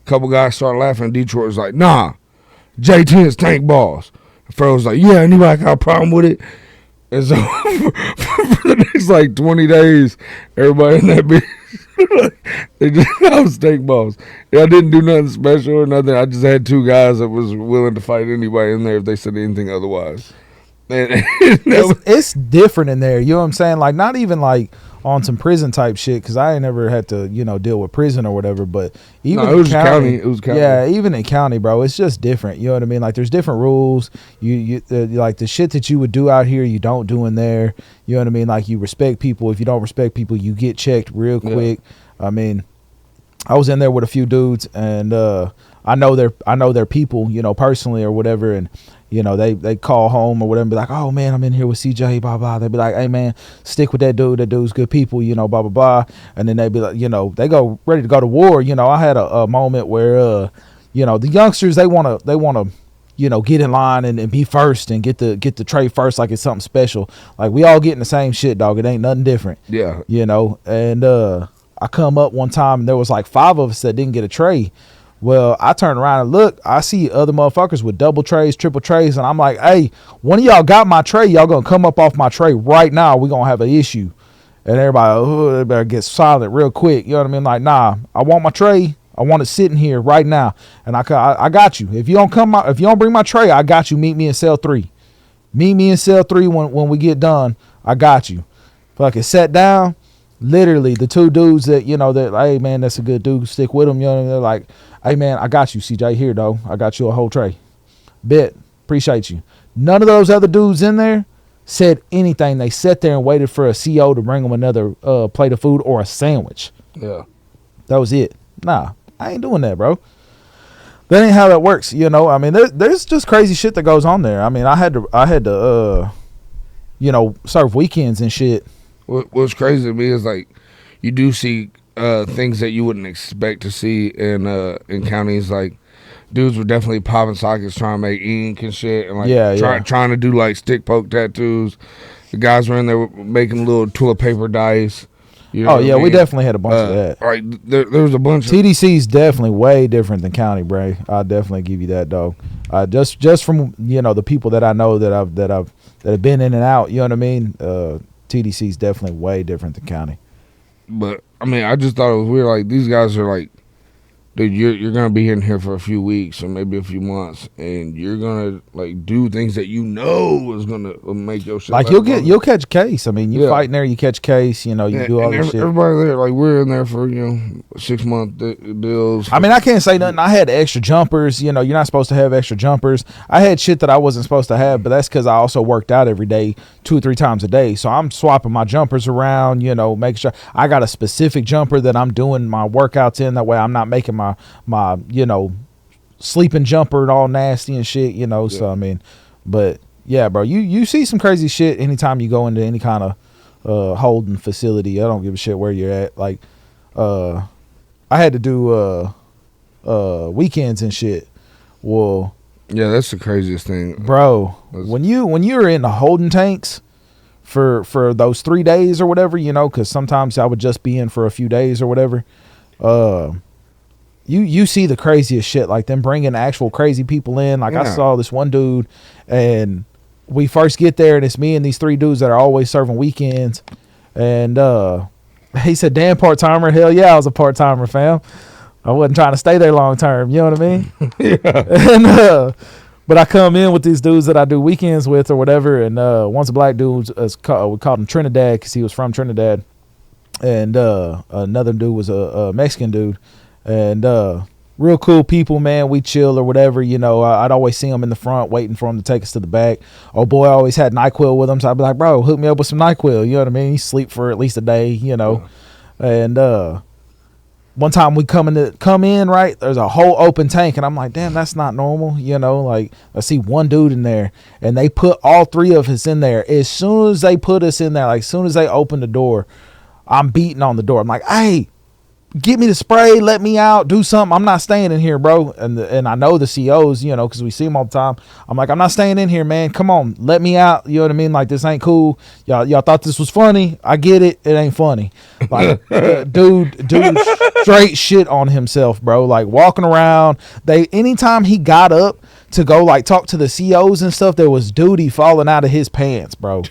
A couple guys start laughing. Detroit was like, nah, JT is tank boss. Pharaoh was like, yeah, anybody got a problem with it? And so for the next like 20 days, everybody in that bitch, I was tank boss. Yeah, I didn't do nothing special or nothing. I just had 2 guys that was willing to fight anybody in there if they said anything otherwise. And it's different in there. You know what I'm saying? Like, not even like on some prison type shit, because I ain't never had to, you know, deal with prison or whatever. But even it was county. It was county. Yeah, even in county, bro, it's just different. You know what I mean? Like, there's different rules. You like the shit that you would do out here, you don't do in there. You know what I mean? Like, you respect people. If you don't respect people, you get checked real quick. Yeah. I mean, I was in there with a few dudes, and I know their people, you know, personally or whatever, and you know, they call home or whatever and be like, oh man, I'm in here with CJ, blah blah. They be like, hey man, stick with that dude. That dude's good people, you know, blah blah blah. And then they be like, you know, they go ready to go to war. You know, I had a moment where you know, the youngsters, they wanna you know, get in line and be first and get the tray first, like it's something special. Like, we all getting the same shit, dog. It ain't nothing different. Yeah. You know, and I come up one time and there was like 5 of us that didn't get a tray. Well, I turn around and look, I see other motherfuckers with double trays, triple trays, and I'm like, hey, one of y'all got my tray, y'all gonna come up off my tray right now, we gonna have an issue. And everybody better get silent real quick. You know what I mean? Like, nah, I want my tray. I want it sitting here right now. And I got you. If you don't bring my tray, I got you. Meet me in cell 3. Meet me in cell 3 when we get done. I got you. Fucking sat down. Literally, the 2 dudes that, you know, that, hey man, that's a good dude, stick with him. You know what I mean? They're like, hey man, I got you, CJ, here though. I got you a whole tray. Bet. Appreciate you. None of those other dudes in there said anything. They sat there and waited for a CO to bring them another plate of food or a sandwich. Yeah. That was it. Nah, I ain't doing that, bro. That ain't how that works. You know, I mean, there's just crazy shit that goes on there. I mean, I had to you know, serve weekends and shit. What's crazy to me is, like, you do see things that you wouldn't expect to see in counties. Like, dudes were definitely popping sockets trying to make ink and shit, and like trying to do like stick poke tattoos. The guys were in there making little toilet paper dice. You know I mean? We definitely had a bunch of that. Right, there was a bunch. TDC's definitely way different than county, Bray. I'll definitely give you that, dog. Just from, you know, the people that I know that have been in and out. You know what I mean? TDC's definitely way different than county. But I mean, I just thought it was weird. Like, these guys are like, dude, you're gonna be in here for a few weeks or maybe a few months, and you're gonna like do things that you know is gonna make your shit. Like, you'll catch a case. I mean, you fighting there, you catch a case. You know, you do all this shit. Everybody there, like, we're in there for 6-month deals. I mean, I can't say nothing. I had extra jumpers. You know, you're not supposed to have extra jumpers. I had shit that I wasn't supposed to have, but that's because I also worked out every day, 2 or 3 times a day. So I'm swapping my jumpers around. You know, making sure I got a specific jumper that I'm doing my workouts in. That way, I'm not making my you know, sleeping jumper and all nasty and shit, you know. So I mean, but yeah, bro, you see some crazy shit anytime you go into any kind of holding facility. I don't give a shit where you're at. Like, I had to do weekends and shit. Well, yeah, that's the craziest thing, bro. When you're in the holding tanks for those 3 days or whatever, you know, because sometimes I would just be in for a few days or whatever. You see the craziest shit, like them bringing actual crazy people in. Like, I saw this one dude, and we first get there, and it's me and these 3 dudes that are always serving weekends, and He said, damn, part-timer. Hell yeah, I was a part-timer, fam. I wasn't trying to stay there long term. You know what I mean? And but I come in with these dudes that I do weekends with or whatever. And one's a black dude. We called him Trinidad because he was from Trinidad. And another dude was a Mexican dude. And real cool people, man. We chill or whatever. You know, I'd always see them in the front waiting for them to take us to the back. Oh, boy, I always had NyQuil with him. So I'd be like, bro, hook me up with some NyQuil. You know what I mean? You sleep for at least a day, you know. Yeah. And one time we come in, right, there's a whole open tank, and I'm like, damn, that's not normal, you know, like, I see one dude in there, and they put all three of us in there. As soon as they put us in there, like, as soon as they open the door, I'm beating on the door. I'm like, hey, get me the spray, let me out, do something. I'm not staying in here, bro. And I know the COs, you know, because we see them all the time. I'm like, I'm not staying in here, man. Come on, let me out. You know what I mean? Like, this ain't cool. Y'all thought this was funny. I get it. It ain't funny. Like, dude, straight shit on himself, bro. Like, walking around. Anytime he got up to go like talk to the COs and stuff, there was duty falling out of his pants, bro.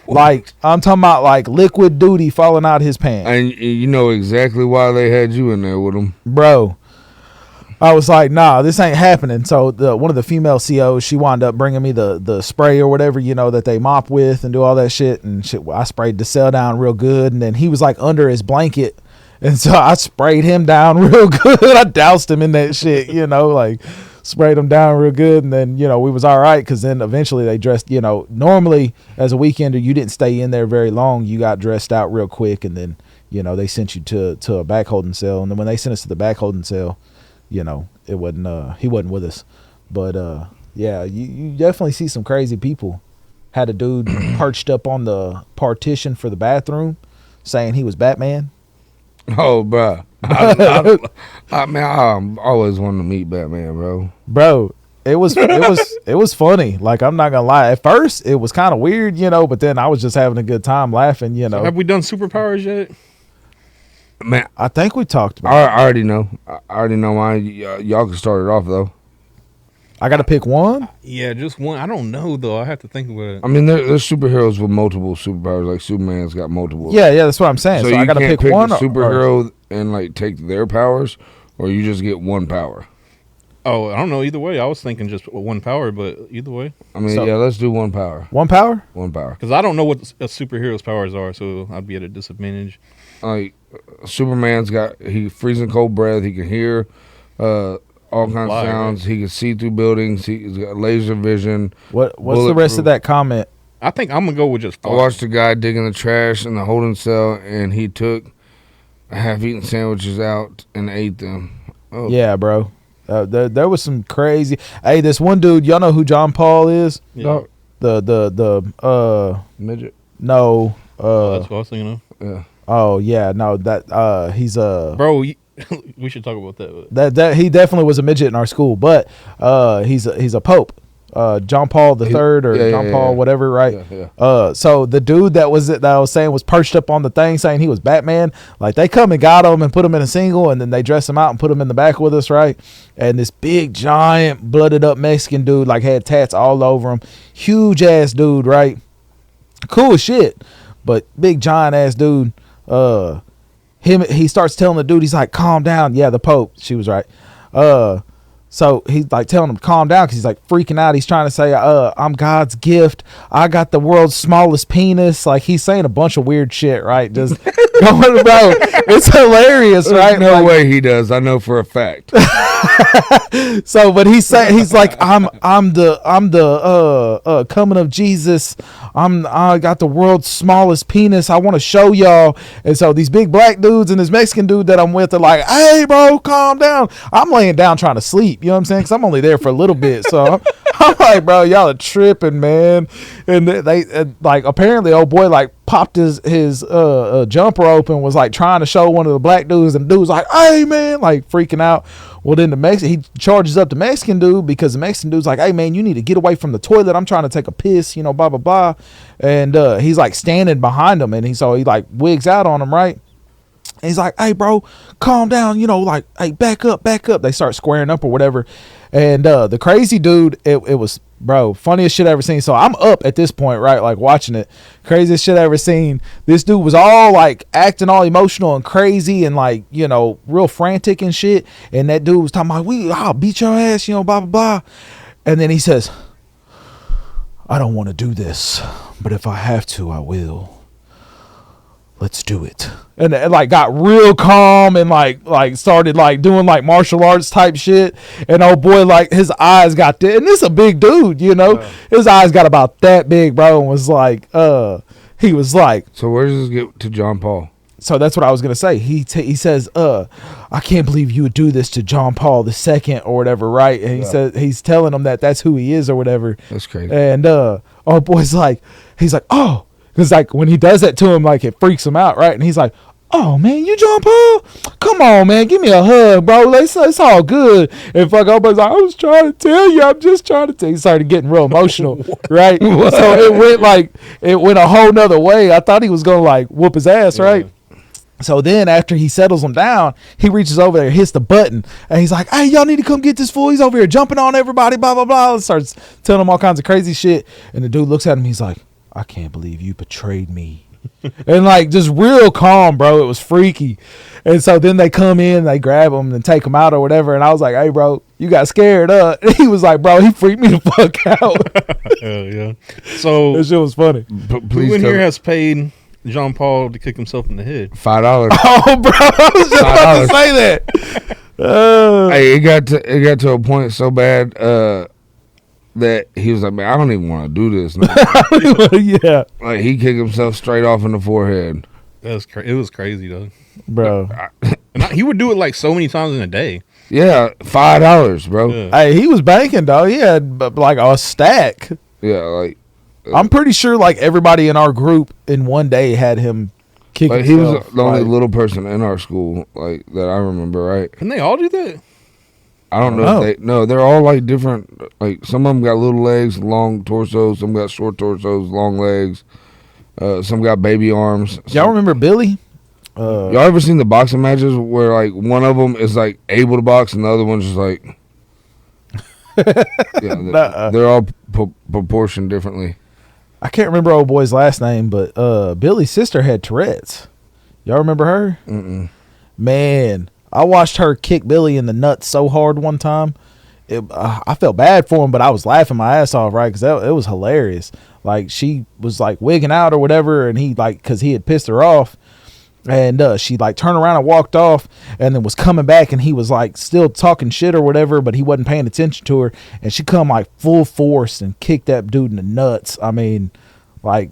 Like, I'm talking about like liquid duty falling out of his pants. And you know exactly why they had you in there with them, bro. I was like, nah, this ain't happening. So one of the female COs, she wound up bringing me the spray or whatever, you know, that they mop with and do all that shit. And shit, I sprayed the cell down real good. And then he was like under his blanket. And so I sprayed him down real good. I doused him in that shit, you know, like sprayed him down real good. And then, you know, we was all right. Because then eventually they dressed, you know, normally as a weekender, you didn't stay in there very long. You got dressed out real quick. And then, you know, they sent you to a back holding cell. And then when they sent us to the back holding cell, you know, it wasn't, he wasn't with us. But, yeah, you definitely see some crazy people. Had a dude perched up on the partition for the bathroom saying he was Batman. Oh, bro. I mean, I always wanted to meet Batman, bro. Bro, it was funny. Like, I'm not gonna lie. At first, it was kind of weird, you know, but then I was just having a good time laughing, you know. So have we done superpowers yet? Man, I think we talked about I already know. I already know mine. Y'all can start it off, though. I got to pick one? Yeah, just one. I don't know, though. I have to think about it. I mean, there's superheroes with multiple superpowers. Like, Superman's got multiple. Yeah, that's what I'm saying. So I got to pick one? A superhero and, like, take their powers, or you just get one power? Oh, I don't know. Either way, I was thinking just one power, but either way. I mean, yeah, let's do one power. One power? One power. Because I don't know what a superhero's powers are, so I'd be at a disadvantage. Like, Superman's got, he freezing cold breath. He can hear all kinds of sounds. Right? He can see through buildings. He's got laser vision. What's the rest of that comment? I think I'm going to go with just fire. I watched a guy digging the trash in the holding cell, and he took half-eaten sandwiches out and ate them. Oh. Yeah, bro. There was some crazy. Hey, this one dude, y'all know who John Paul is? Yeah. The midget. No. That's what I was thinking of. Yeah. Oh yeah, no, that he's a bro. We should talk about that. That he definitely was a midget in our school, but he's a pope. John Paul the Third or John Paul whatever, right? Yeah. So the dude that I was saying was perched up on the thing saying he was Batman. Like, they come and got him and put him in a single, and then they dress him out and put him in the back with us, right? And this big giant blooded up Mexican dude like had tats all over him, huge ass dude, right? Cool as shit, but big giant ass dude. He starts telling the dude, he's like, calm down. Yeah, the Pope. She was right. So he's like telling him to calm down because he's like freaking out. He's trying to say, I'm God's gift. I got the world's smallest penis. Like, he's saying a bunch of weird shit, right? Just going about. It's hilarious, right? There's no way he does. I know for a fact. So, but he's like, I'm the coming of Jesus. I got the world's smallest penis. I want to show y'all. And so these big black dudes and this Mexican dude that I'm with are like, hey, bro, calm down. I'm laying down trying to sleep. You know what I'm saying? Because I'm only there for a little bit. So I'm like, bro, y'all are tripping, man. And they like, apparently, old boy like popped his jumper open, was like trying to show one of the black dudes, and the dude's like, hey, man, like freaking out. Well, then he charges up the Mexican dude because the Mexican dude's like, hey, man, you need to get away from the toilet. I'm trying to take a piss, you know, blah, blah, blah. And he's like standing behind him, and he like wigs out on him, right? And he's like, hey, bro, calm down, you know, like, hey, back up. They start squaring up or whatever. And the crazy dude, it was Bro, funniest shit I ever seen. So I'm up at this point, right? Like watching it. Craziest shit I ever seen. This dude was all like acting all emotional and crazy and like, you know, real frantic and shit. And that dude was talking about, I'll beat your ass, you know, blah, blah, blah. And then he says, I don't want to do this, but if I have to, I will. Let's do it. And it like got real calm and like started like doing like martial arts type shit. And oh boy, like his eyes got there. And this a big dude, you know. His eyes got about that big, bro. And was like, he was like. So where does this get to John Paul? So that's what I was gonna say. He says, I can't believe you would do this to John Paul II or whatever, right? And he said he's telling him that that's who he is or whatever. That's crazy. And oh boy's like, he's like, oh. Because, like, when he does that to him, like, it freaks him out, right? And he's like, oh, man, you John Paul? Come on, man. Give me a hug, bro. It's all good. And fuck, everybody's like, I was trying to tell you. I'm just trying to tell you. He started getting real emotional, right? So it went a whole nother way. I thought he was going to, like, whoop his ass, right? So then after he settles him down, he reaches over there, hits the button, and he's like, hey, y'all need to come get this fool. He's over here jumping on everybody, blah, blah, blah. And starts telling him all kinds of crazy shit. And the dude looks at him. He's like, I can't believe you betrayed me. And like just real calm, bro. It was freaky. And so then they come in, they grab him and take him out or whatever. And I was like, hey, bro, you got scared up. And he was like, bro, he freaked me the fuck out. Yeah. So that shit was funny. Who in here has paid John Paul to kick himself in the head? $5. Oh, bro, I was just about to say that. Hey, it got to a point so bad that he was like, man, I don't even want to do this. No. Yeah. Like he kicked himself straight off in the forehead. It was crazy though, bro. He would do it like so many times in a day. Yeah, $5, bro. Yeah. Hey, he was banking, dog. He had like a stack. Yeah, like I'm pretty sure like everybody in our group in one day had him kick. Like he was the only little person in our school like that I remember, right? Can they all do that? I don't know. If they're all like different. Like some of them got little legs, long torsos. Some got short torsos, long legs. Some got baby arms. Y'all remember Billy? Y'all ever seen the boxing matches where like one of them is like able to box and the other one's just like, yeah, they're all proportioned differently. I can't remember old boy's last name, but Billy's sister had Tourette's. Y'all remember her? Mm-mm. Man, I watched her kick Billy in the nuts so hard one time. I felt bad for him, but I was laughing my ass off, right? Because it was hilarious. Like, she was, like, wigging out or whatever, and he, like, because he had pissed her off. And she, like, turned around and walked off and then was coming back, and he was, like, still talking shit or whatever, but he wasn't paying attention to her. And she come, like, full force and kicked that dude in the nuts. I mean, like,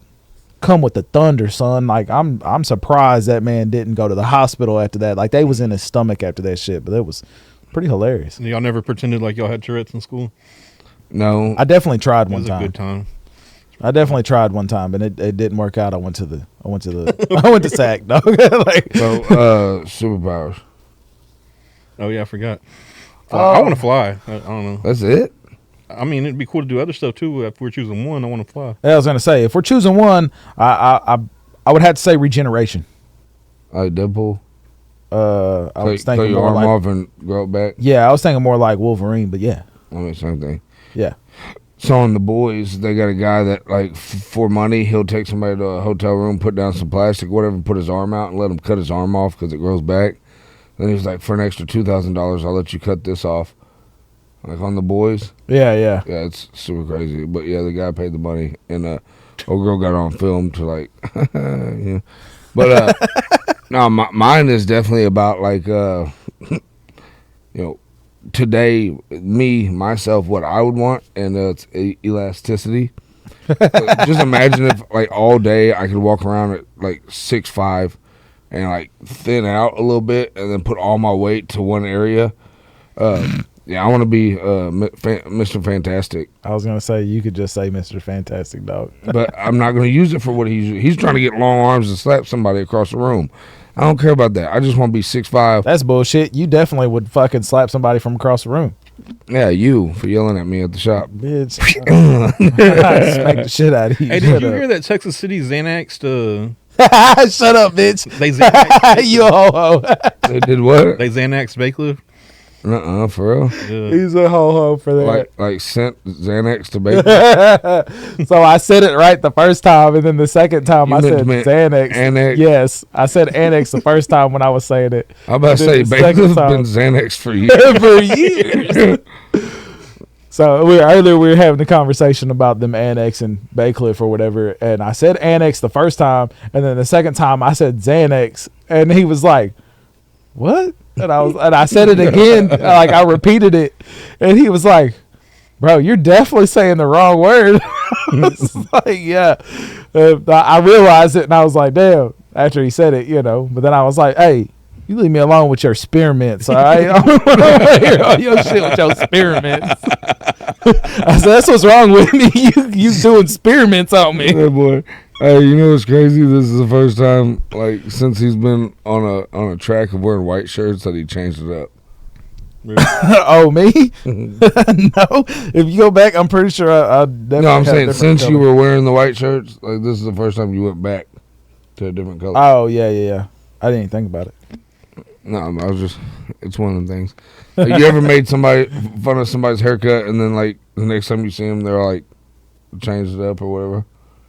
come with the thunder, son. Like, I'm surprised that man didn't go to the hospital after that. Like, they was in his stomach after that shit, but it was pretty hilarious. Y'all never pretended like y'all had Tourette's in school? No. I definitely tried one time. It was a good time. I definitely tried one time, and it didn't work out. I went to SAC, dog. Like, so, superpowers. Oh yeah, I forgot. I want to fly. I don't know. That's it? I mean, it'd be cool to do other stuff too. If we're choosing one, I want to fly. I was gonna say, if we're choosing one, I would have to say regeneration. Like Deadpool? I was thinking cut your more arm like, off and grow it back? Yeah, I was thinking more like Wolverine, but yeah. I mean, same thing. Yeah. So on The Boys, they got a guy that, like, for money, he'll take somebody to a hotel room, put down some plastic, whatever, put his arm out and let him cut his arm off because it grows back. Then he's like, for an extra $2,000, I'll let you cut this off. Like on The Boys. Yeah. Yeah, it's super crazy. But yeah, the guy paid the money, and old girl got on film to like, yeah. But no, mine is definitely about like, you know, today, myself, what I would want, and it's elasticity. Just imagine if like all day I could walk around at like 6'5" and like thin out a little bit, and then put all my weight to one area. Yeah, I want to be Mr. Fantastic. I was gonna say you could just say Mr. Fantastic, dog. But I'm not gonna use it for what he's trying to get long arms and slap somebody across the room. I don't care about that. I just want to be 6'5". That's bullshit. You definitely would fucking slap somebody from across the room. Yeah, you for yelling at me at the shop, bitch. Smack the shit out of you. Hey, did you hear that Texas City Xanaxed? Shut up, bitch. They Xanaxed. You ho ho. They did what? They Xanaxed Bakelov. For real. Yeah. He's a ho for that. Like sent Xanax to bacon. So I said it right the first time, and then the second time You I said meant Xanax. Annex? Yes, I said Annex the first time when I was saying it. I'm about to say The second bacon's been time. Xanax for years. For years. So earlier we were having a conversation about them annexing Baycliff or whatever, and I said annex the first time, and then the second time I said Xanax, and he was like, "What?" And I said it again, like I repeated it, and he was like, "Bro, you're definitely saying the wrong word." I was like, "Yeah." I realized it, and I was like, "Damn!" After he said it, But then I was like, "Hey, you leave me alone with your spearmints, all right? I don't want to hear all your shit with your spearmints." I said, "That's what's wrong with me. You doing spearmints on me." Yeah, boy. Hey, you know what's crazy? This is the first time, like, since he's been on a track of wearing white shirts that he changed it up. Oh, me? No. If you go back, I'm pretty sure I definitely. No, I'm had a saying different since you color. were wearing the white shirts, like, this is the first time you went back to a different color. Oh yeah. I didn't even think about it. No, I was just, it's one of them things. Like, you ever made fun of somebody's haircut, and then, like, the next time you see them, they're like, changed it up or whatever?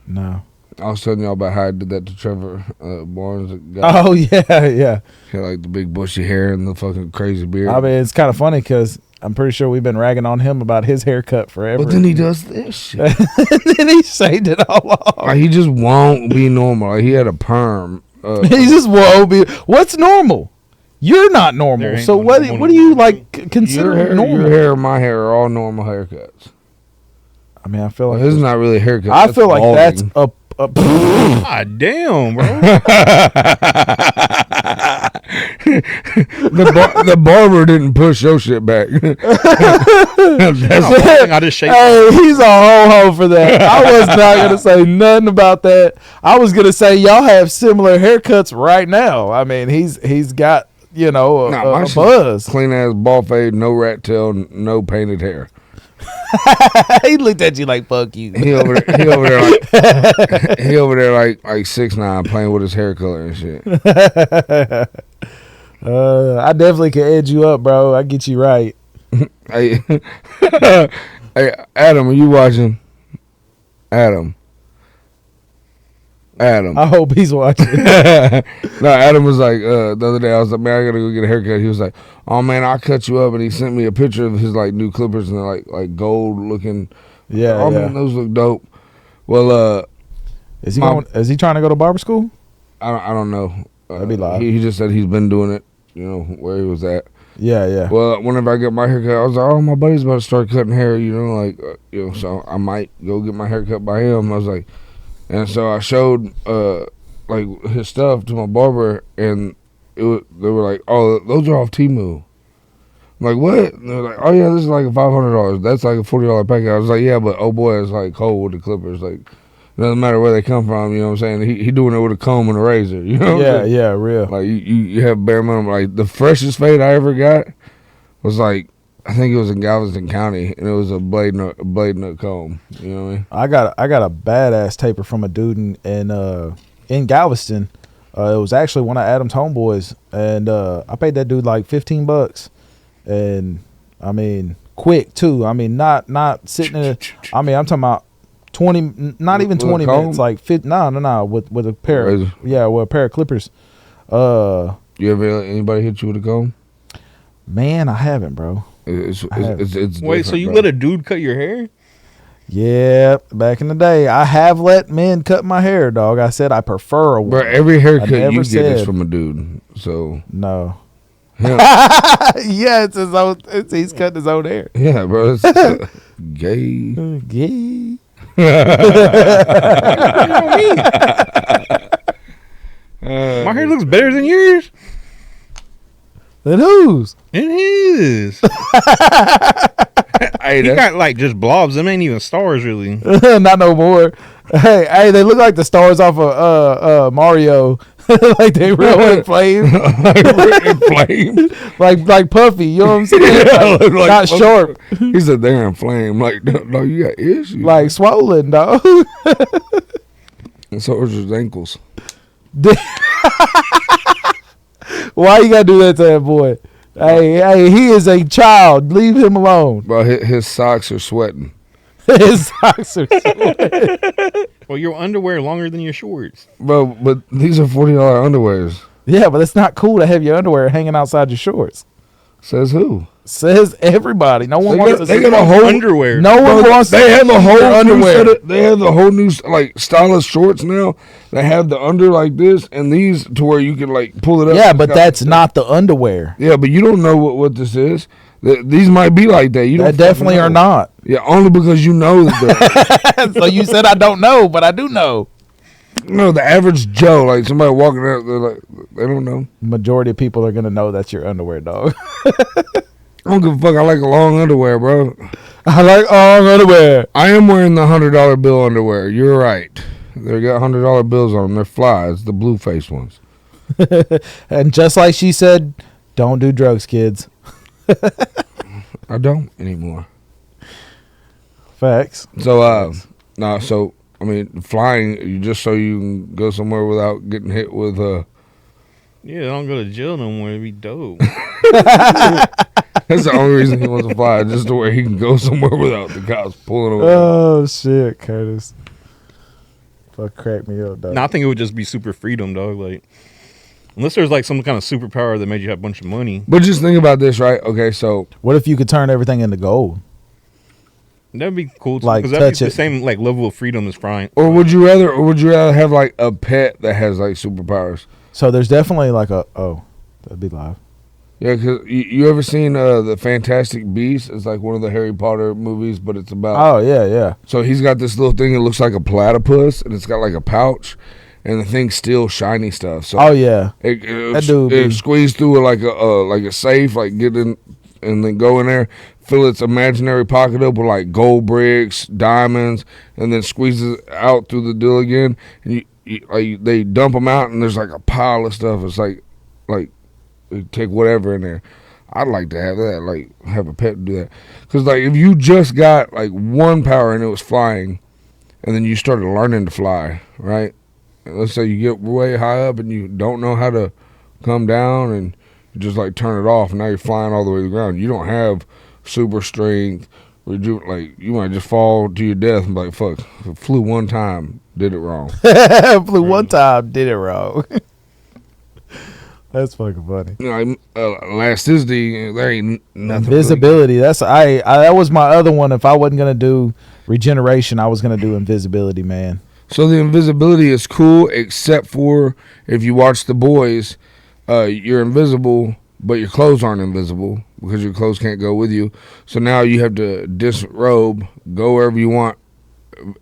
No. I was telling y'all about how I did that to Trevor Barnes. That guy. Oh yeah. He had, like, the big bushy hair and the fucking crazy beard. I mean, it's kind of funny because I'm pretty sure we've been ragging on him about his haircut forever. But then he does this shit. And then he shaved it all off. Like, he just won't be normal. Like, he had a perm. He just won't be. What's normal? You're not There normal. ain't So no what? normal What do you normal. like consider normal? Your hair and my hair are all normal haircuts. I mean, I feel Well, like his is not really a haircut. I that's feel like balding. that's a God damn, bro. the barber didn't push your shit back. I just shake. Hey, he's a ho-ho for that. I was not going to say nothing about that. I was going to say y'all have similar haircuts right now. I mean, he's got, a my shit's buzz. Clean ass ball fade, no rat tail, no painted hair. He looked at you like, fuck you. He over there like 6'9", playing with his hair color and shit. I definitely can edge you up, bro. I get you right. Hey, hey, Adam, are you watching? Adam. I hope he's watching. No, Adam was like, the other day, I was like, man, I gotta go get a haircut. He was like, oh man, I'll cut you up. And he sent me a picture of his like new clippers and they're like gold looking. Yeah, Oh man, those look dope. Well, Is he trying to go to barber school? I don't know. That'd be live. He just said he's been doing it, where he was at. Yeah. Well, whenever I get my haircut, I was like, oh, my buddy's about to start cutting hair, so I might go get my haircut by him. I was like, and so I showed like his stuff to my barber, and they were like, oh, those are off Temu. I'm like, what? And they're like, oh yeah, this is like $500. That's like a $40 package. I was like, yeah, but oh boy, it's like cold with the clippers. Like, it doesn't matter where they come from. You know what I'm saying? He doing it with a comb and a razor. You know? What I'm saying? Yeah, real. Like you have bare minimum. Like the freshest fade I ever got was like, I think it was in Galveston County, and it was a blade nut comb. You know what I mean? I got a badass taper from a dude in Galveston. It was actually one of Adam's homeboys, and I paid that dude like $15, and I mean quick too. I mean not sitting in. I'm talking about 20, not even 20 minutes, like 50. No, with a pair. With a pair of clippers. You ever let anybody hit you with a comb? Man, I haven't, bro. It's Wait, so you bro. let a dude cut your hair? Yeah, back in the day, I have let men cut my hair, dog. I said I prefer a woman. Bro, every haircut never you get is said- from a dude. So No. him, Yeah, it's his own. He's cutting his own hair. yeah, bro, it's gay. Gay. My hair looks better than yours. Then whose? Than his. Hey, He got like just blobs. Them ain't even stars, really. Not no more. Hey, they look like the stars off of Mario. Like they real inflamed. inflamed. like Puffy, you know what I'm saying? Yeah, Like, like not Puffy. sharp. He said they're inflamed. Like, no, you got issues. Like swollen, dog. And so was his ankles. Why you gotta do that to that boy? Hey, he is a child. Leave him alone. Bro, his socks are sweating. His socks are sweating. Well, your underwear longer than your shorts. Bro, but these are $40 underwears. Yeah, but it's not cool to have your underwear hanging outside your shorts. Says who? Says everybody. No one wants to They see got a whole underwear. No one wants to They have a whole your underwear. They have the whole new like stylish shorts now. They have the under like this and these to where you can like pull it up. Yeah, but that's not the underwear. Yeah, but you don't know what this is. These might be like that. You don't That definitely know. are not. Yeah, only because you know that. So you said I don't know, but I do know. No, the average Joe, like somebody walking out, they're like, they don't know. Majority of people are gonna know that's your underwear, dog. I don't give a fuck. I like long underwear, bro. I like long underwear. I am wearing the $100 bill underwear. You're right. They got $100 bills on them. They're flies, the blue face ones. And just like she said, don't do drugs, kids. I don't anymore. Facts. So, so I mean, flying you just so you can go somewhere without getting hit with Yeah, don't go to jail no more. It'd be dope. That's the only reason he wants to fly, just to where he can go somewhere without the cops pulling over. Oh shit, Curtis. Fuck, crack me up, dog. No, I think it would just be super freedom, dog. Like, unless there's like some kind of superpower that made you have a bunch of money. But just think about this, right? Okay, so What if you could turn everything into gold? That'd be cool too, Like, because that'd touch be the it. same like level of freedom as flying. or would you rather have like a pet that has like superpowers? So there's definitely like that'd be live. Yeah, because you ever seen the Fantastic Beasts? It's like one of the Harry Potter movies, but it's about. Oh yeah. So he's got this little thing that looks like a platypus, and it's got like a pouch, and the thing's still shiny stuff. So Oh yeah. it dude be- squeeze through like a safe, like get in and then go in there, fill its imaginary pocket up with like gold bricks, diamonds, and then squeezes it out through the deal again. And like they dump them out, and there's like a pile of stuff. It's like they take whatever in there. I'd like to have that, like have a pet do that. Because like if you just got like one power and it was flying, and then you started learning to fly, right? And let's say you get way high up and you don't know how to come down, and you just like turn it off, and now you're flying all the way to the ground. You don't have super strength. Like you might just fall to your death and be like, fuck, flew one time, did it wrong. Flew one time, did it wrong. That's fucking funny. You know, like, elasticity, there ain't nothing. Invisibility. That's that was my other one. If I wasn't gonna do regeneration, I was gonna do invisibility, man. So the invisibility is cool, except for if you watch The Boys, you're invisible, but your clothes aren't invisible because your clothes can't go with you. So now you have to disrobe, go wherever you want,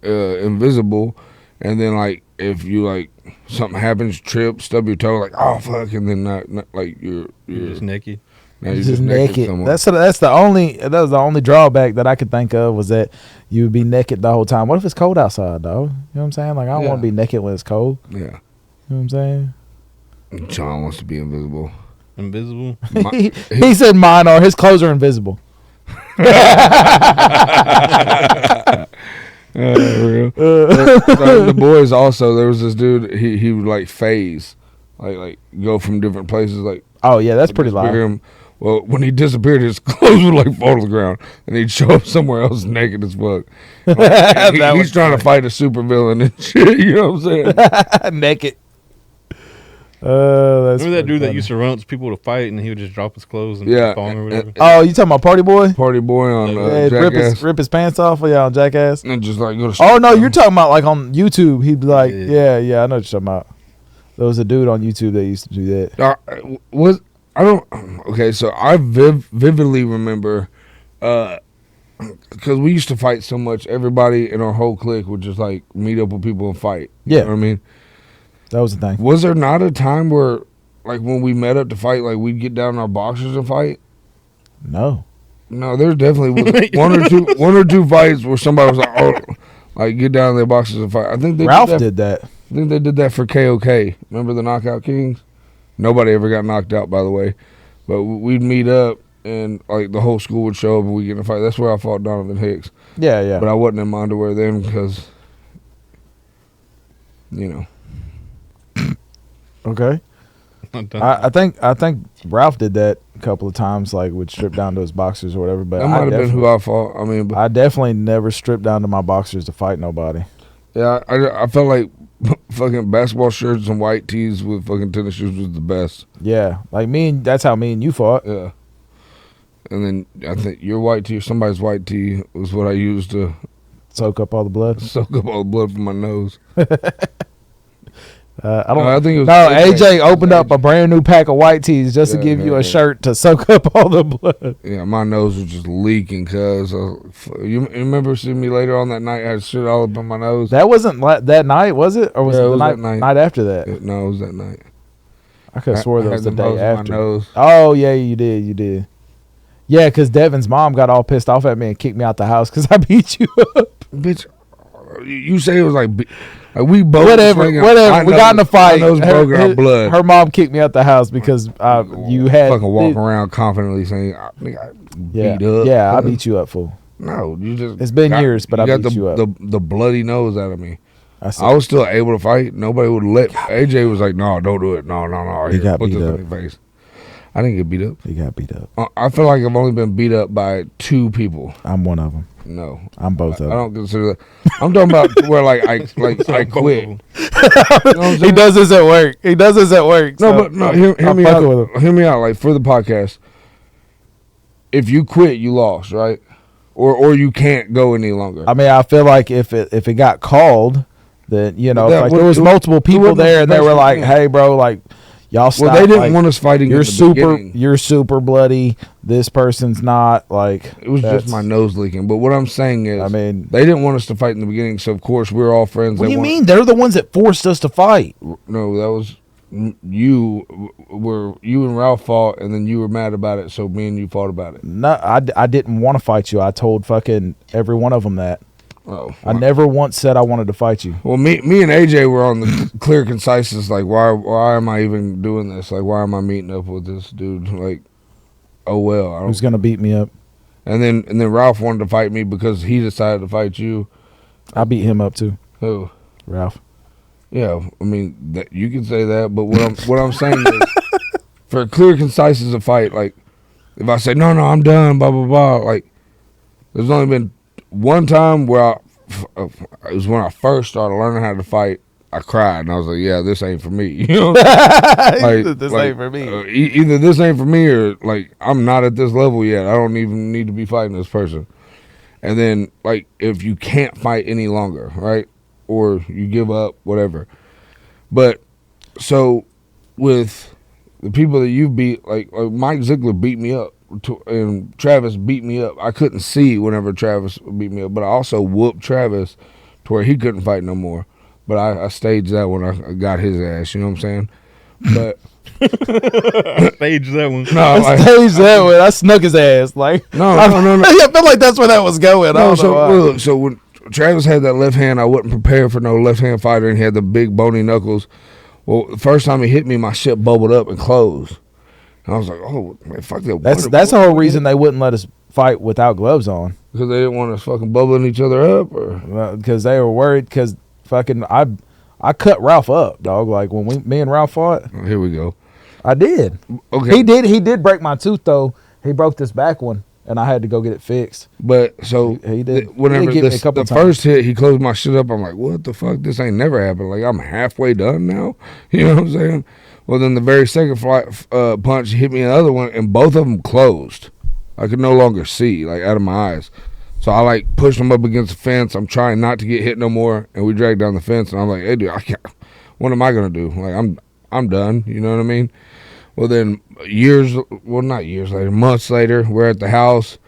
invisible, and then like if you like something happens, trip, stub your toe, like oh fuck, and then not like you're just naked. Now you're Just naked. somewhere. That was the only drawback that I could think of was that you would be naked the whole time. What if it's cold outside, dog? You know what I'm saying? Like I don't want to be naked when it's cold. Yeah. You know what I'm saying? John wants to be invisible. Invisible. He said mine are. His clothes are invisible. Real. The Boys also, there was this dude, he would like phase, like go from different places, like Oh yeah, that's pretty disappear loud. him. Well, when he disappeared, his clothes would like fall to the ground, and he'd show up somewhere else naked as fuck. Like, he's trying to fight a supervillain and shit. You know what I'm saying? Naked. That's Remember that dude that funny. used to run up to people to fight, and he would just drop his clothes and Yeah, fall or whatever. Oh, you talking about Party Boy? Party Boy on Yeah, Jackass, rip his pants off. Yeah, on Jackass. and just like go to. Oh no, you're talking about like on YouTube. He'd be like, Yeah. yeah, I know what you're talking about. There was a dude on YouTube that used to do that. Okay, so I vividly remember, because we used to fight so much. Everybody in our whole clique would just like meet up with people and fight. You Yeah. know what I mean? That was the thing. Was there not a time where, like, when we met up to fight, like we'd get down in our boxers and fight? No. No, there definitely was one or two fights where somebody was like, "Oh, like get down in their boxers and fight." I think they Ralph did that. did that. I think they did that for KOK. Remember the Knockout Kings? Nobody ever got knocked out, by the way. But we'd meet up, and like the whole school would show up, and we get in a fight. That's where I fought Donovan Hicks. Yeah, yeah. But I wasn't in my underwear then because, you know. Okay. I'm done. I think Ralph did that a couple of times, like would strip down to his boxers or whatever. But that might have been who I fought. I mean, I definitely never stripped down to my boxers to fight nobody. Yeah, I felt like fucking basketball shirts and white tees with fucking tennis shoes was the best. Yeah, like that's how me and you fought. Yeah. And then I think your white tee or somebody's white tee was what I used to soak up all the blood. Soak up all the blood from my nose. I don't. I think it was AJ opened up a brand new pack of white tees just to give you a shirt to soak up all the blood. Yeah, my nose was just leaking. Cause you remember seeing me later on that night? I had shit all up in my nose. That wasn't that night, was it? Or was it the night after that? No, it was that night. I could have swore that was the day after. My nose. Oh yeah, you did. Yeah, because Devin's mom got all pissed off at me and kicked me out the house because I beat you up. Bitch, you say it was like we both. Whatever. We got in a fight. My nose broke out blood. Her mom kicked me out the house because you had fucking walk around confidently saying, I beat up. Yeah, I beat you up, fool. No, you just. It's been years, but I beat you up. The bloody nose out of me. I was still able to fight. Nobody would let. AJ was like, "No, don't do it. No." He got beat up. In your face. I didn't get beat up. He got beat up. I feel like I've only been beat up by 2 people. I'm one of them. No, I'm both of them. I don't consider that. I'm talking about where I quit. You know he does this at work. No, hear me out. Hear me out. Like for the podcast, if you quit, you lost, right? Or you can't go any longer. I mean, I feel like if it got called, then there was multiple people there and they were like, "Hey, bro, like." Y'all stop. Well, they didn't want us fighting. You're super bloody. This person's not like. It was just my nose leaking. But what I'm saying is, I mean, they didn't want us to fight in the beginning. So of course we're all friends. What do you mean? They're the ones that forced us to fight. No, that was you. You and Ralph fought, and then you were mad about it. So me and you fought about it. No, I didn't want to fight you. I told fucking every one of them that. Oh, I never once said I wanted to fight you. Well, me and AJ were on the clear conciseness. Like, why am I even doing this? Like, why am I meeting up with this dude? Like, oh well. Who's gonna beat me up? And then Ralph wanted to fight me because he decided to fight you. I beat him up too. Who? Ralph. Yeah, I mean you can say that, but what I'm saying is, for a clear conciseness of fight, like if I say no, I'm done, blah blah blah. Like, there's only been one time where it was when I first started learning how to fight. I cried and I was like, "Yeah, this ain't for me." You know, this ain't for me. Either this ain't for me or like I'm not at this level yet. I don't even need to be fighting this person. And then like if you can't fight any longer, right, or you give up, whatever. But so with the people that you beat, like Mike Ziegler beat me up. And Travis beat me up. I couldn't see whenever Travis beat me up, but I also whooped Travis to where he couldn't fight no more. But I staged that when I got his ass. You know what I'm saying? But staged that one. No, staged that one. I snuck his ass. Like no. I feel like that's where that was going. No, so when Travis had that left hand, I wasn't prepared for no left hand fighter, and he had the big bony knuckles. Well, the first time he hit me, my shit bubbled up and closed. And I was like, "Oh, man, fuck that!" That's the whole reason they wouldn't let us fight without gloves on. Because they didn't want us fucking bubbling each other up, or because they were worried. Because fucking I cut Ralph up, dog. Like when me and Ralph fought. Oh, here we go. I did. Okay. He did break my tooth though. He broke this back one, and I had to go get it fixed. But so he did. Whenever he did the first hit, he closed my shit up. I'm like, what the fuck? This ain't never happened. Like I'm halfway done now. You know what I'm saying? Well, then the very second punch hit me another one, and both of them closed. I could no longer see, like, out of my eyes. So I, like, pushed him up against the fence. I'm trying not to get hit no more, and we dragged down the fence. And I'm like, hey, dude, I can't. What am I going to do? Like, I'm done. You know what I mean? Well, then not years later, months later, we're at the house,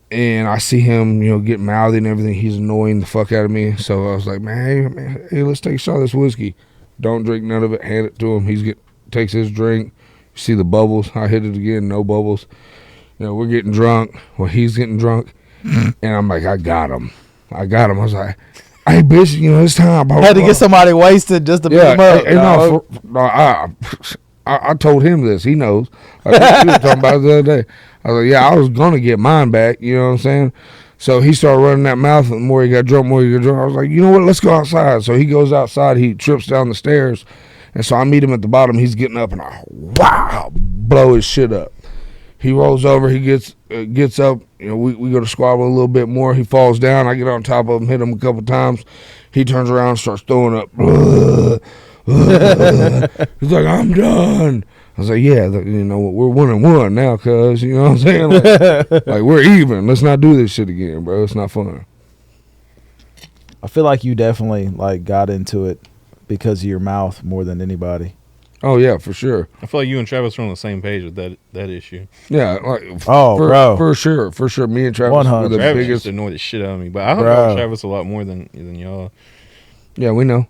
and I see him, get mouthy and everything. He's annoying the fuck out of me. So I was like, man, hey, let's take a shot of this whiskey. Don't drink none of it. Hand it to him. Takes his drink. You see the bubbles. I hit it again. No bubbles. We're getting drunk. Well, he's getting drunk. And I'm like, I got him. I was like, hey, bitch, it's time. I had to get somebody wasted just to beat him up. I told him this. He knows. Like we were talking about it the other day. I was like, yeah, I was going to get mine back. You know what I'm saying? So he started running that mouth, and the more he got drunk, I was like, you know what, let's go outside. So he goes outside, he trips down the stairs, and so I meet him at the bottom. He's getting up, and I blow his shit up. He rolls over. He gets up. You know, we go to squabble a little bit more. He falls down. I get on top of him, hit him a couple times. He turns around and starts throwing up. He's like, I'm done. I was like, yeah, you know, we're 1-1 now, cuz, you know what I'm saying? Like we're even. Let's not do this shit again, bro. It's not fun. I feel like you definitely like got into it because of your mouth more than anybody. Oh yeah, for sure. I feel like you and Travis are on the same page with that issue. Yeah, like bro, for sure. Me and Travis were the Travis biggest. used to annoy the shit out of me, but I hung out with Travis a lot more than y'all. Yeah, we know.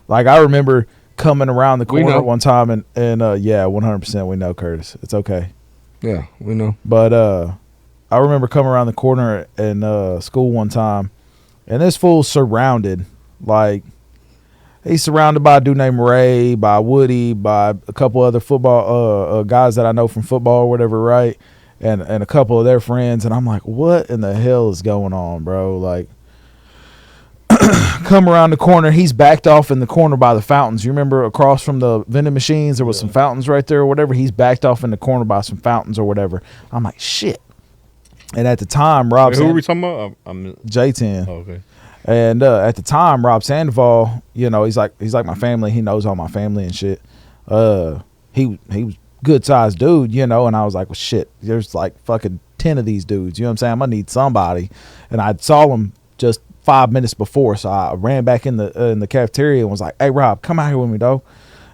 Like I remember coming around the corner one time and yeah, 100% we know, Curtis. It's okay. Yeah, we know. But I remember coming around the corner in school one time, and this fool's surrounded, like. He's surrounded by a dude named Ray, by Woody, by a couple other football guys that I know from football or whatever, right? And a couple of their friends. And I'm like, what in the hell is going on, bro? Like, come around the corner. He's backed off in the corner by the fountains. You remember across from the vending machines, there was some fountains right there or whatever. He's backed off in the corner by some fountains or whatever. I'm like, shit. And at the time, Rob... Wait, who are we talking about? J10. Oh, okay. And at the time, Rob Sandoval, you know, he's like my family. He knows all my family and shit. He was good sized dude, you know. And I was like, well, shit, there's like fucking 10 of these dudes. You know what I'm saying? I'm gonna need somebody. And I saw him just 5 minutes before, so I ran back in the cafeteria and was like, hey, Rob, come out here with me, though.